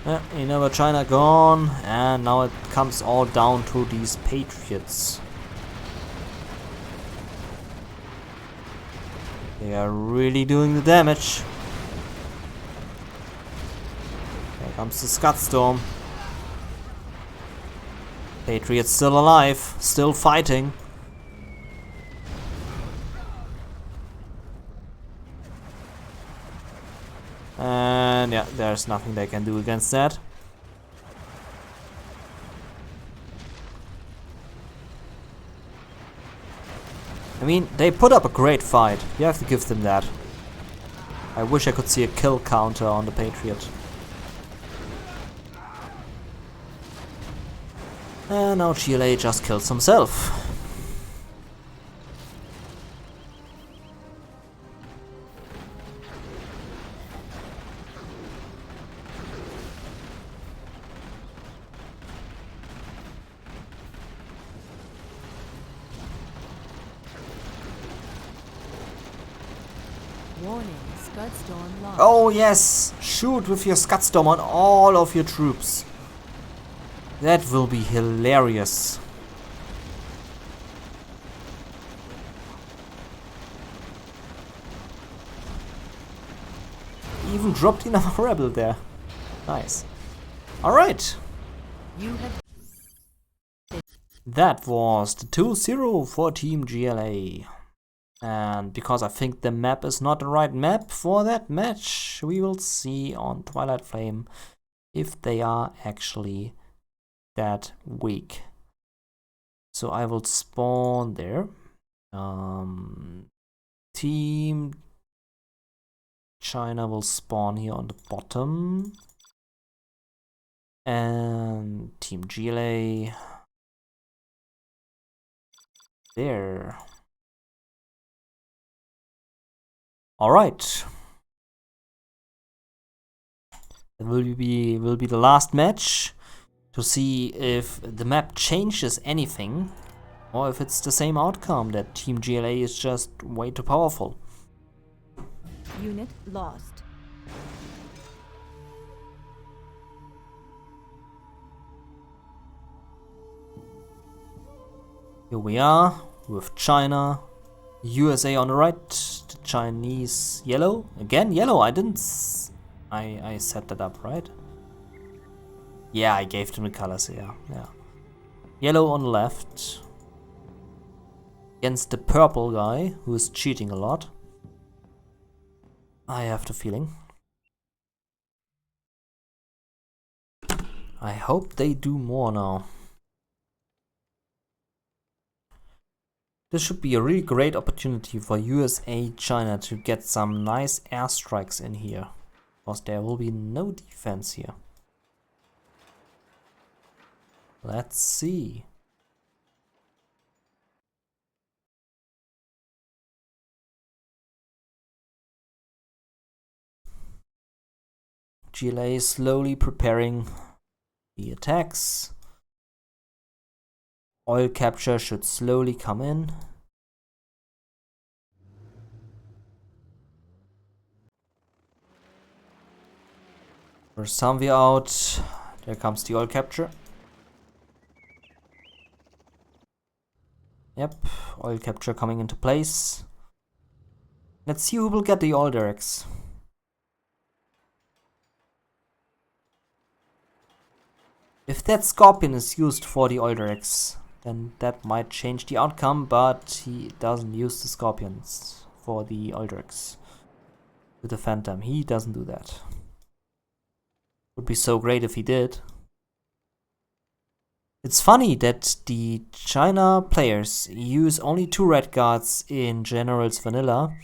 A: Yeah, another China gone, and now it comes all down to these Patriots. They are really doing the damage. Here comes the Scud Storm. Patriots still alive, still fighting. And yeah, there's nothing they can do against that. I mean, they put up a great fight. You have to give them that. I wish I could see a kill counter on the Patriot. And now GLA just kills himself.
C: Warning, Scud Storm launched.
A: Oh yes! Shoot with your Scud Storm on all of your troops. That will be hilarious. Even dropped another rebel there. Nice. Alright.
C: You have
A: That was the 2-0 for Team GLA. And because I think the map is not the right map for that match, we will see on Twilight Flame if they are actually that weak. So I will spawn there. Team China will spawn here on the bottom. And Team GLA there. Alright. It will be the last match to see if the map changes anything or if it's the same outcome, that Team GLA is just way too powerful.
C: unit lost.
A: Here we are with China, USA on the right, the Chinese yellow. Again yellow, I I set that up, right? Yeah, I gave them the colors, yeah. Yellow on the left. Against the purple guy, who is cheating a lot. I have the feeling. I hope they do more now. This should be a really great opportunity for USA China to get some nice airstrikes in here. Because there will be no defense here. Let's see. GLA is slowly preparing the attacks. Oil capture should slowly come in. First Sunvi out. There comes the oil capture. Yep, oil capture coming into place. Let's see who will get the oil derricks. If that Scorpion is used for the oil derricks, then that might change the outcome, but he doesn't use the Scorpions for the oil derricks to defend them. He doesn't do that. Would be so great if he did. It's funny that the China players use only 2 red guards in General's Vanilla,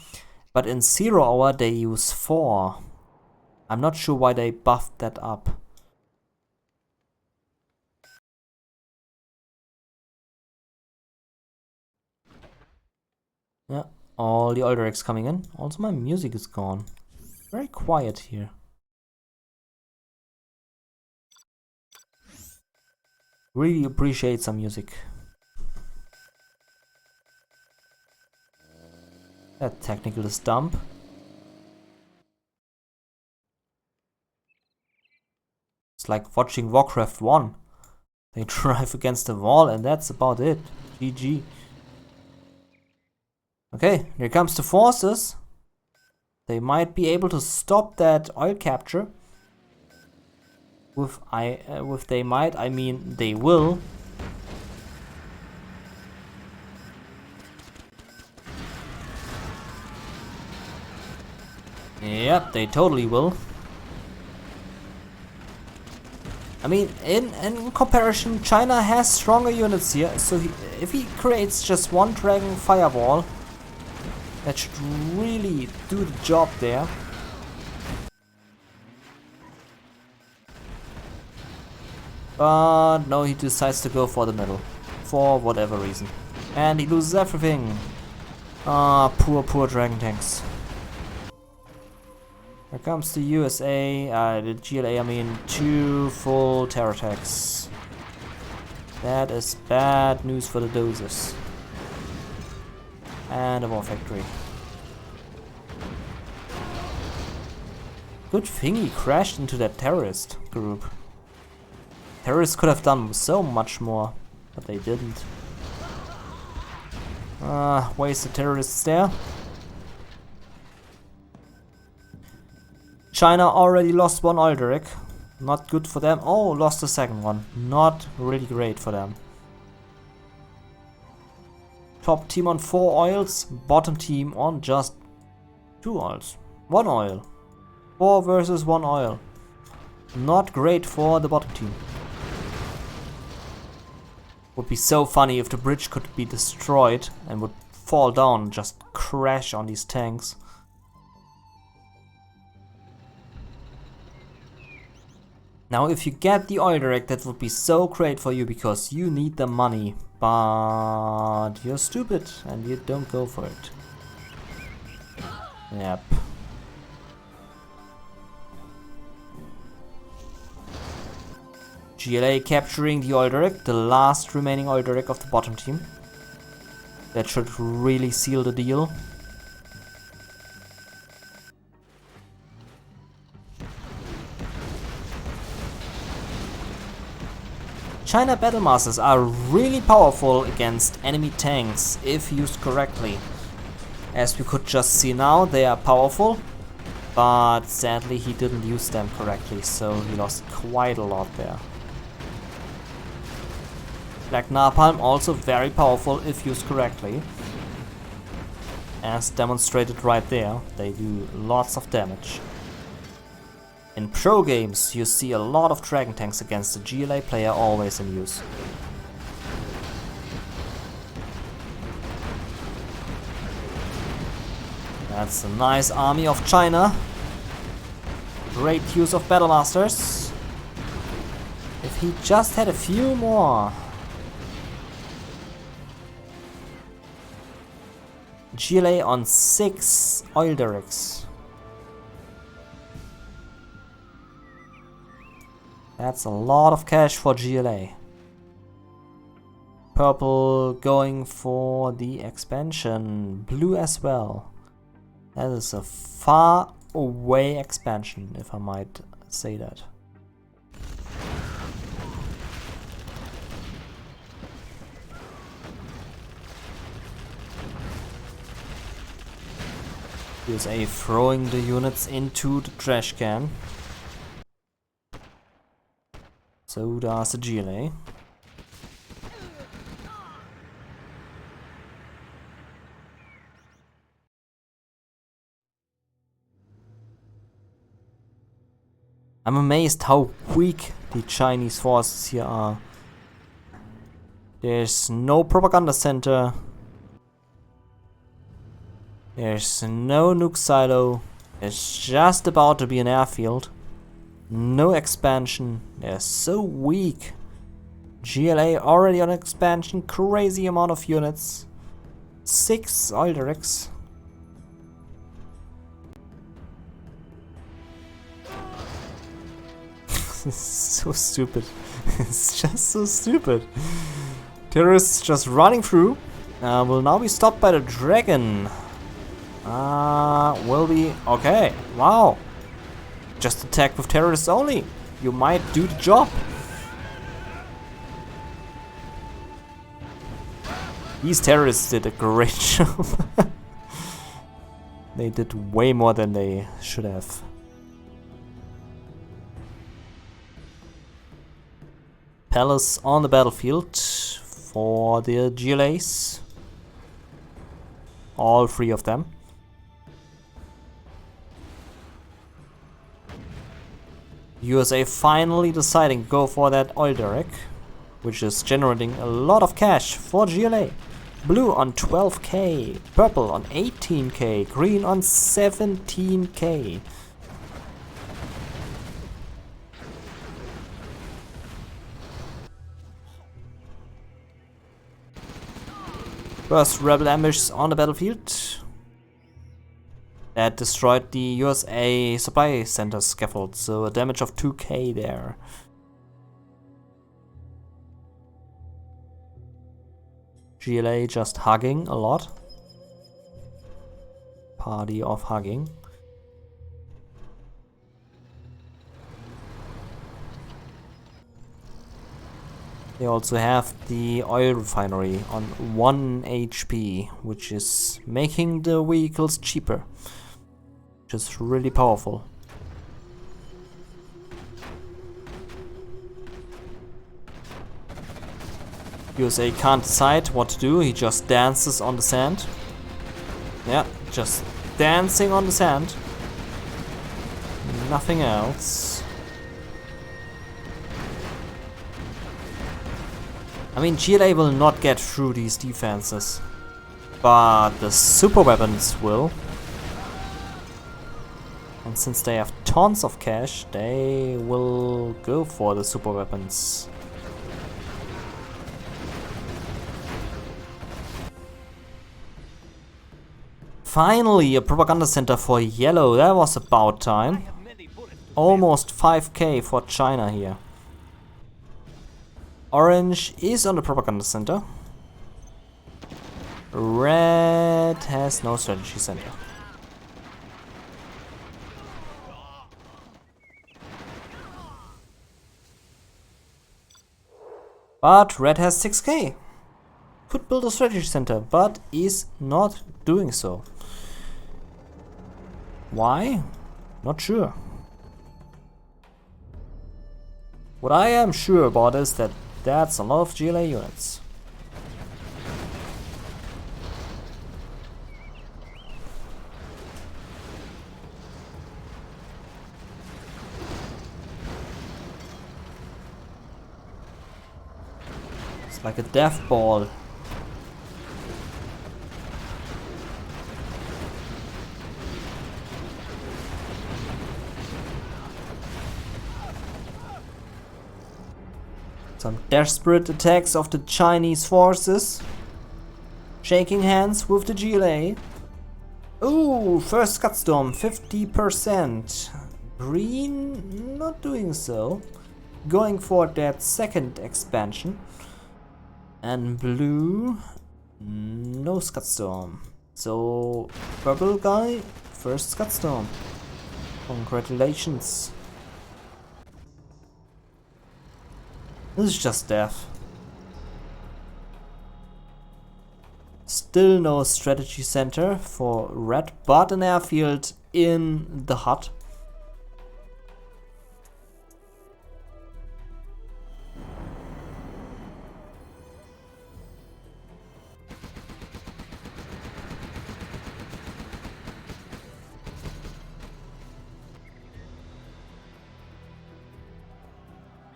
A: but in 0 hour they use 4. I'm not sure why they buffed that up. Yeah, all the Alderax coming in. Also my music is gone. Very quiet here. Really appreciate some music. That technical is dump. It's like watching Warcraft 1. They drive against the wall and that's about it. GG. Okay, here comes the forces. They might be able to stop that oil capture. With they might, I mean they will. Yep, they totally will. I mean, in comparison, China has stronger units here, so if he creates just one Dragon Firewall, that should really do the job there. But no, he decides to go for the middle, for whatever reason. And he loses everything. Ah, poor Dragon tanks. Here comes the USA, the GLA, I mean, 2 full terror attacks. That is bad news for the dozers. And a war factory. Good thing he crashed into that terrorist group. Terrorists could have done so much more, but they didn't. Wasted terrorists there. China already lost 1 oil derrick. Not good for them. Oh, lost the second one. Not really great for them. Top team on 4 oils, bottom team on just 2 oils. 1 oil. 4 versus 1 oil. Not great for the bottom team. Would be so funny if the bridge could be destroyed and would fall down and just crash on these tanks. Now if you get the oil derrick, that would be so great for you because you need the money. But you're stupid and you don't go for it. Yep. GLA capturing the oil derrick, the last remaining oil derrick of the bottom team. That should really seal the deal. China Battlemasters are really powerful against enemy tanks if used correctly. As we could just see now, they are powerful. but sadly he didn't use them correctly, so he lost quite a lot there. Black Napalm also very powerful if used correctly. As demonstrated right there, they do lots of damage. In pro games, you see a lot of Dragon Tanks against the GLA player always in use. That's a nice army of China. Great use of Battle Masters. If he just had a few more. GLA on 6 oil derricks. That's a lot of cash for GLA. Purple going for the expansion. Blue as well. That is a far away expansion, if I might say that. USA throwing the units into the trash can. So does the GLA. I'm amazed how weak the Chinese forces here are. There's no propaganda center. There's no nuke silo. There's just about to be an airfield. No expansion. They're so weak. GLA already on expansion. Crazy amount of units. 6 oil derricks. This is so stupid. It's just so stupid. Terrorists just running through. Will now be stopped by the dragon. Will be okay. Wow. Just attack with terrorists only. You might do the job. These terrorists did a great job. They did way more than they should have. Palace on the battlefield for the GLAs. All 3 of them. USA finally deciding to go for that oil derrick, which is generating a lot of cash for GLA. Blue on 12k, purple on 18k, green on 17k. First rebel ambush on the battlefield. That destroyed the USA supply center scaffold, so a damage of 2k there. GLA just hugging a lot. Party of hugging. They also have the oil refinery on 1 HP, which is making the vehicles cheaper. Which is really powerful. USA can't decide what to do, he just dances on the sand. Yeah, just dancing on the sand. Nothing else. I mean, GLA will not get through these defenses, but the super weapons will. And since they have tons of cash, they will go for the super weapons. Finally, a propaganda center for yellow. That was about time. Almost 5k for China here. Orange is on the propaganda center. Red has no strategy center. But red has 6k. Could build a strategy center, but is not doing so. Why? Not sure. What I am sure about is that that's a lot of GLA units. It's like a death ball. Some desperate attacks of the Chinese forces. Shaking hands with the GLA. Ooh, first Scudstorm, 50%. Green, not doing so. Going for that second expansion. And blue, no Scudstorm. So, purple guy, first Scudstorm. Congratulations. This is just death. Still no strategy center for red, but an airfield in the hut.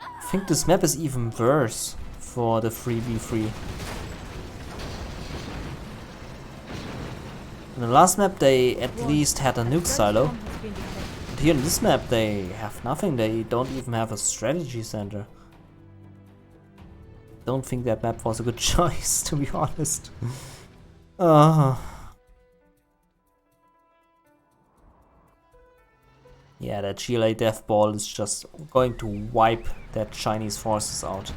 A: I think this map is even worse for the 3v3. In the last map they at least had a nuke silo. But here in this map they have nothing, they don't even have a strategy center. Don't think that map was a good choice, to be honest. Yeah, that GLA death ball is just going to wipe that Chinese forces out.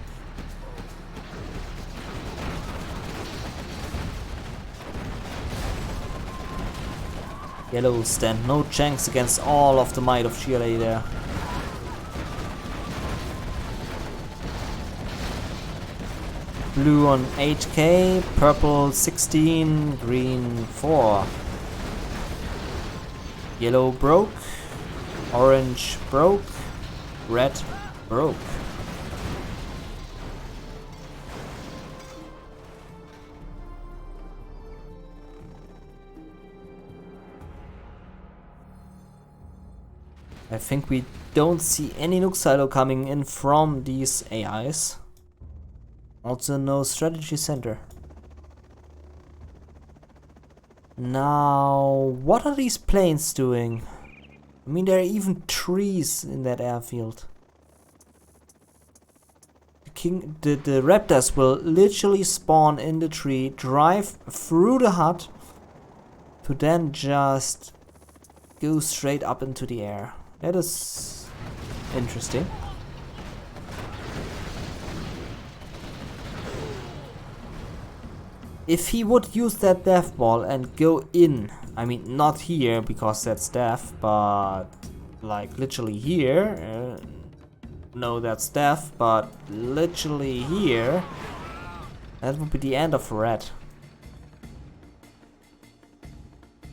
A: Yellow stand no chance against all of the might of GLA there. Blue on 8k, purple 16, green 4. Yellow broke. Orange broke, red broke. I think we don't see any nuke silo coming in from these AIs. Also no strategy center. Now, what are these planes doing? I mean, there are even trees in that airfield. The raptors will literally spawn in the tree, drive through the hut, to then just go straight up into the air. That is interesting. If he would use that death ball and go in, I mean not here because that's death, but like literally here, no that's death, but literally here, that would be the end of red.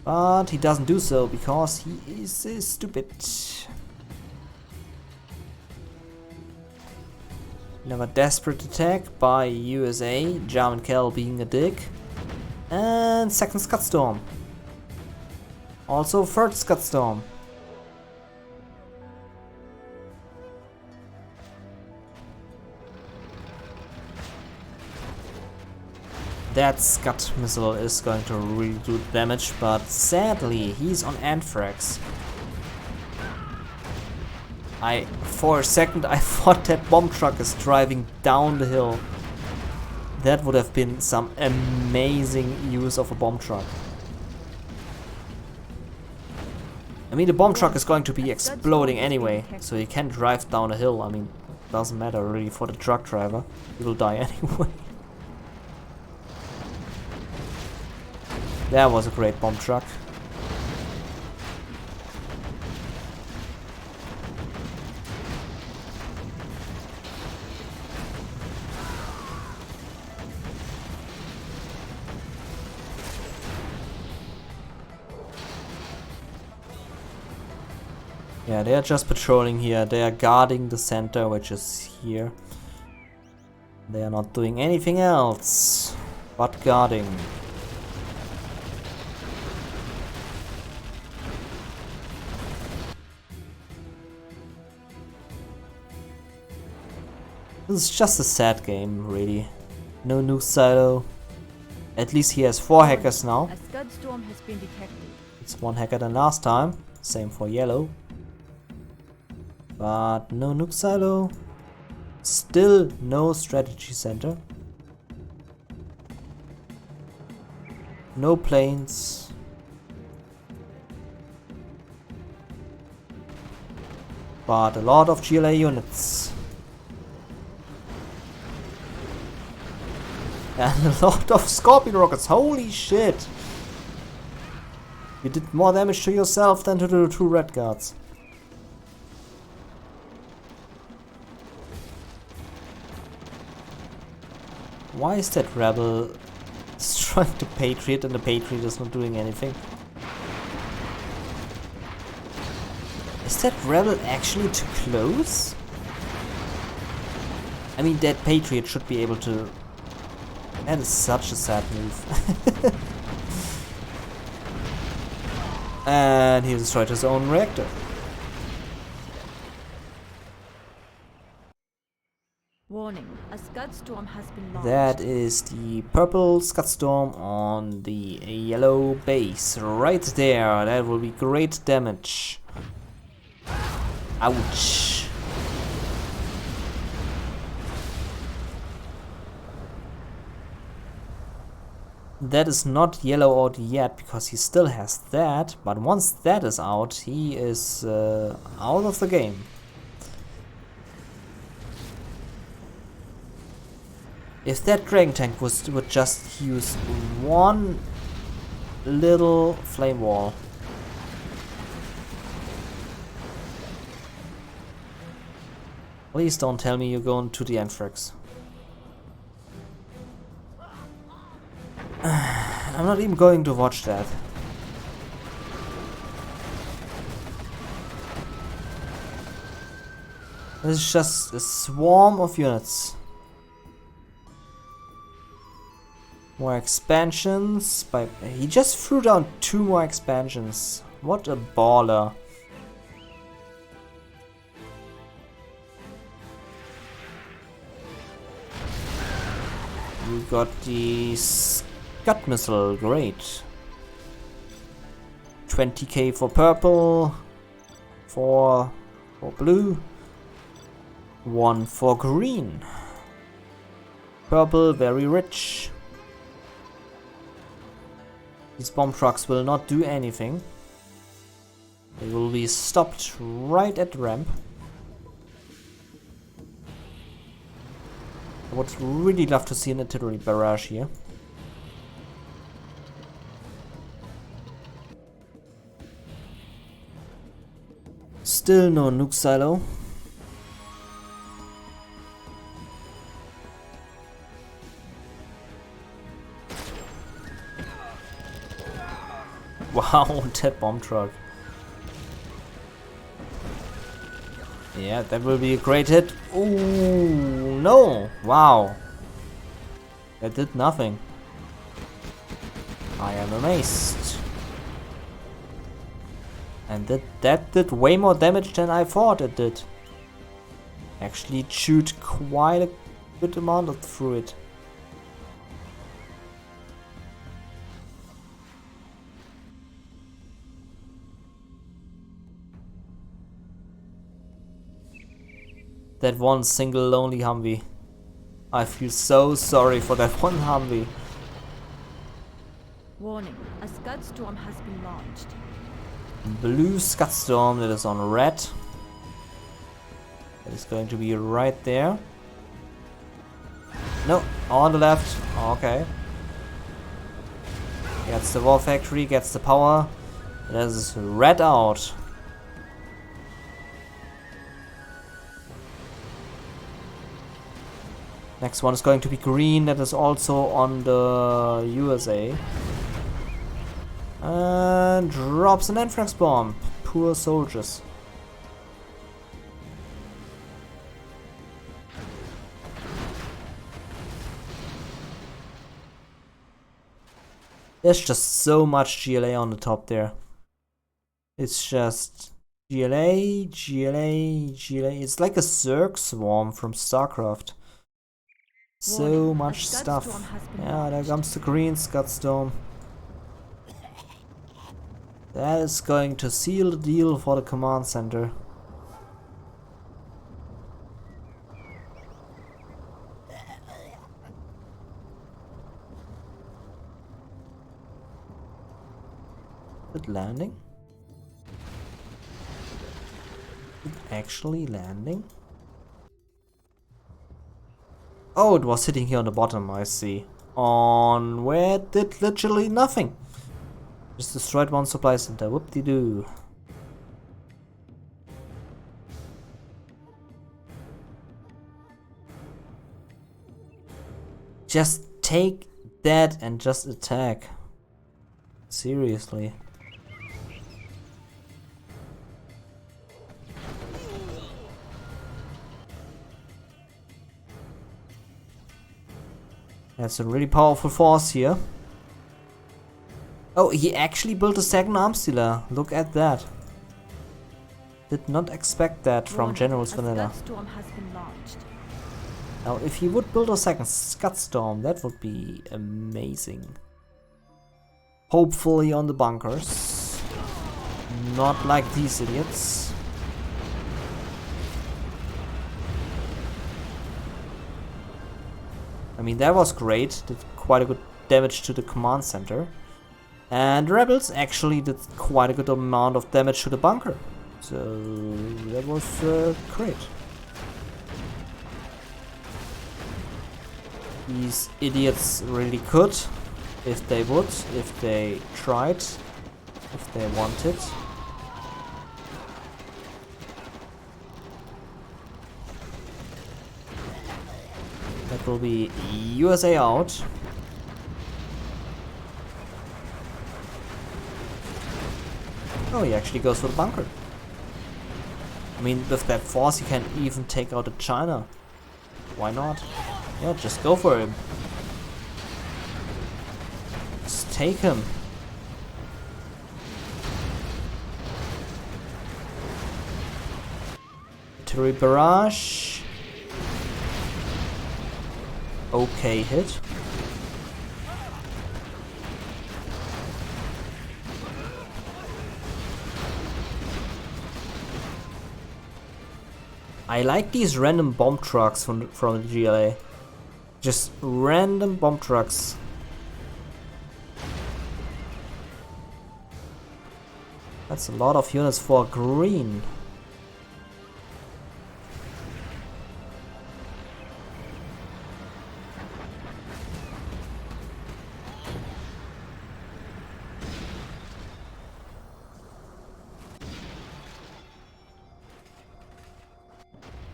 A: But he doesn't do so because he is stupid. Another desperate attack by USA, German Cal being a dick. And second Scudstorm. Also third Scudstorm. That Scud missile is going to really do damage, but sadly he's on Anthrax. For a second I thought that bomb truck is driving down the hill. That would have been some amazing use of a bomb truck. I mean, the bomb truck is going to be exploding anyway, so he can drive down a hill. I mean, doesn't matter really for the truck driver. He will die anyway. That was a great bomb truck. Yeah, they are just patrolling here. They are guarding the center, which is here. They are not doing anything else but guarding. This is just a sad game, really. No nuke silo. At least he has 4 hackers now.
C: A scud storm has been detected.
A: It's 1 hacker than last time. Same for yellow. But no nuke silo. Still no strategy center. No planes. But a lot of GLA units. And a lot of Scorpion rockets. Holy shit! You did more damage to yourself than to the 2 red guards. Why is that rebel destroying the Patriot and the Patriot is not doing anything? Is that rebel actually too close? I mean, that Patriot should be able to... That is such a sad move. And he destroyed his own reactor.
C: Warning, a scud storm has been launched.
A: That is the purple Scud Storm on the yellow base. Right there. That will be great damage. Ouch. That is not yellow out yet because he still has that. But once that is out, he is out of the game. If that Dragon Tank would just use one little flame wall. Please don't tell me you're going to the Anthrax. I'm not even going to watch that. This is just a swarm of units. More expansions. He just threw down 2 more expansions. What a baller. You got the Scud missile, great. 20k for purple, 4 for blue, 1 for green. Purple, very rich. These bomb trucks will not do anything. They will be stopped right at the ramp. I would really love to see an artillery barrage here. Still no nuke silo. Wow, that bomb truck. Yeah, that will be a great hit. Ooh, no! Wow. That did nothing. I am amazed. And that did way more damage than I thought it did. Actually chewed quite a good amount through it. That one single lonely Humvee. I feel so sorry for that one Humvee.
C: Warning, a scud storm has been launched.
A: Blue Scud Storm that is on red. That is going to be right there. No, on the left. Okay. Gets the War Factory, gets the power. That is red out. Next one is going to be green, that is also on the USA. And drops an Anthrax bomb. Poor soldiers. There's just so much GLA on the top there. It's just GLA, GLA, GLA. It's like a Zerg swarm from StarCraft. So much stuff. Yeah, there comes the green Scud Storm. That is going to seal the deal for the command center. Is it landing? Is it actually landing? Oh, it was sitting here on the bottom, I see. On where it did literally nothing. Just destroyed one supply center. Whoop-de-doo. Just take that and just attack. Seriously. That's a really powerful force here. Oh, he actually built a second arms dealer. Look at that. Did not expect that from Generals Vanilla.
C: Storm has been launched.
A: Now, if he would build a second Scud Storm, that would be amazing. Hopefully on the bunkers. Not like these idiots. I mean, that was great. Did quite a good damage to the command center. And the rebels actually did quite a good amount of damage to the bunker. So that was great. These idiots really could, if they would, if they tried, if they wanted. That will be USA out. Oh, he actually goes for the bunker. I mean, with that force, he can even take out a China. Why not? Yeah, just go for him. Just take him. Artillery barrage. Okay hit. I like these random bomb trucks from the GLA. Just random bomb trucks. That's a lot of units for green.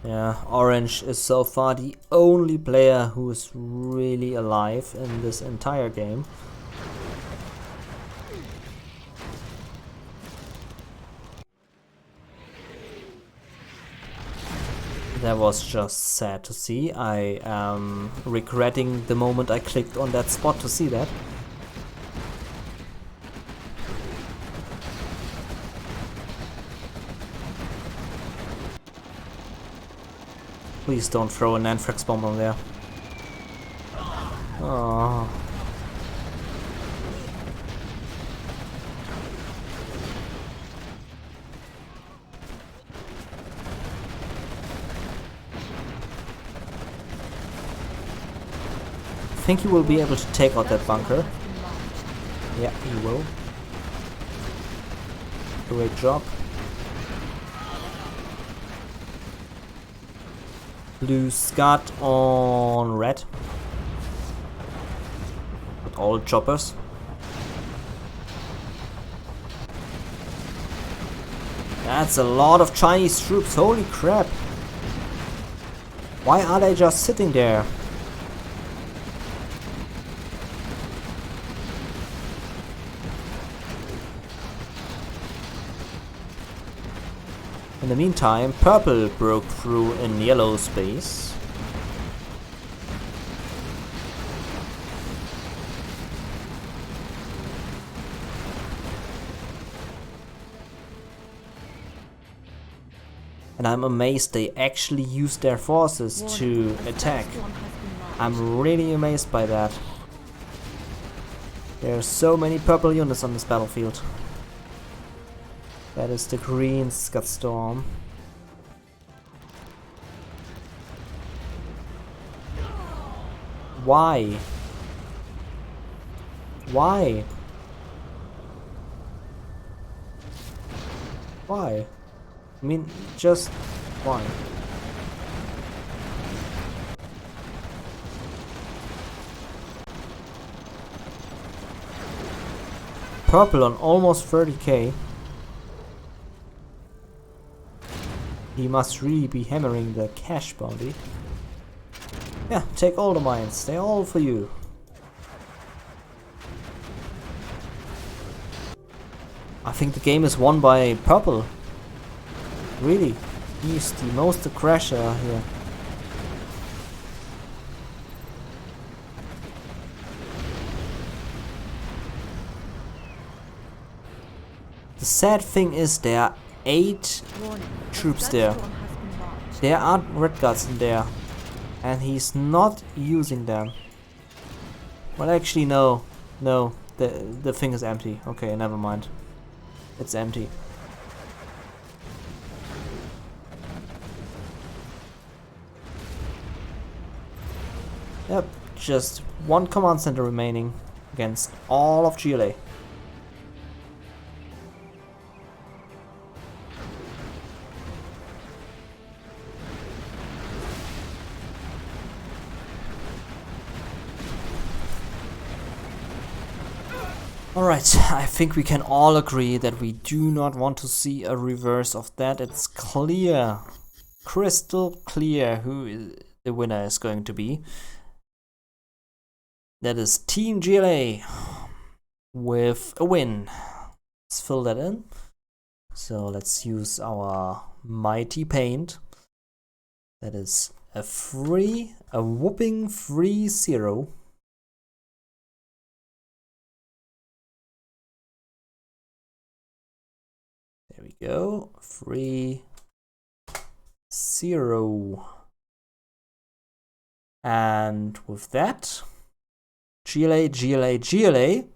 A: Yeah, Orange is so far the only player who is really alive in this entire game. That was just sad to see. I am regretting the moment I clicked on that spot to see that. Please don't throw an anthrax bomb on there. Oh. I think he will be able to take out that bunker. Yeah, he will. Great job. Blue Scud on red. With all choppers. That's a lot of Chinese troops, holy crap. Why are they just sitting there? In the meantime, purple broke through in yellow space. And I'm amazed they actually used their forces to attack. I'm really amazed by that. There are so many purple units on this battlefield. That is the green Scud Storm. Why? Why? Why? I mean, just why? Purple on almost 30k. He must really be hammering the cash bounty. Yeah, take all the mines. They're all for you. I think the game is won by purple. Really, he's the most aggressor here. The sad thing is there are 8 troops there. There aren't red guards in there. And he's not using them. Well, actually no. No, the thing is empty. Okay, never mind. It's empty. Yep, just one command center remaining against all of GLA. Alright, I think we can all agree that we do not want to see a reverse of that. It's clear, crystal clear who the winner is going to be. That is Team GLA with a win. Let's fill that in. So let's use our mighty paint. That is a whopping 3-0. There we go, 3-0. And with that, GLA, the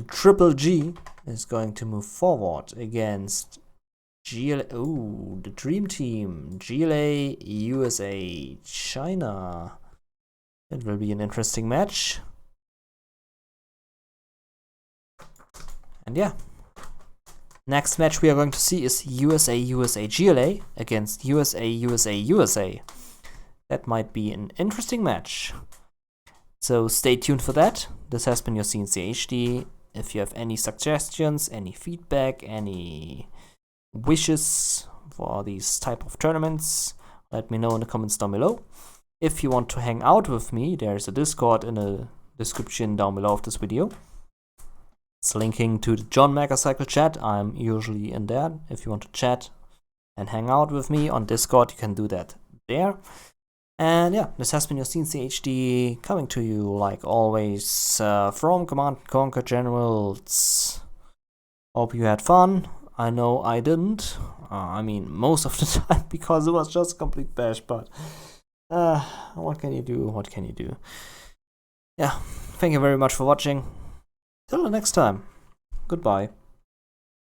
A: triple G is going to move forward against GLA. Ooh, the dream team, GLA, USA, China. It will be an interesting match. And yeah. Next match we are going to see is USA GLA against USA. That might be an interesting match. So stay tuned for that. This has been your cncHD. If you have any suggestions, any feedback, any wishes for these type of tournaments, let me know in the comments down below. If you want to hang out with me, there's a Discord in the description down below of this video. It's linking to the John Megacycle chat. I'm usually in there. If you want to chat and hang out with me on Discord, you can do that there. And yeah, this has been your cncHD coming to you like always from Command & Conquer Generals. Hope you had fun. I know I didn't. I mean, most of the time because it was just a complete bash, but what can you do? What can you do? Yeah, thank you very much for watching. Till the next time. Goodbye.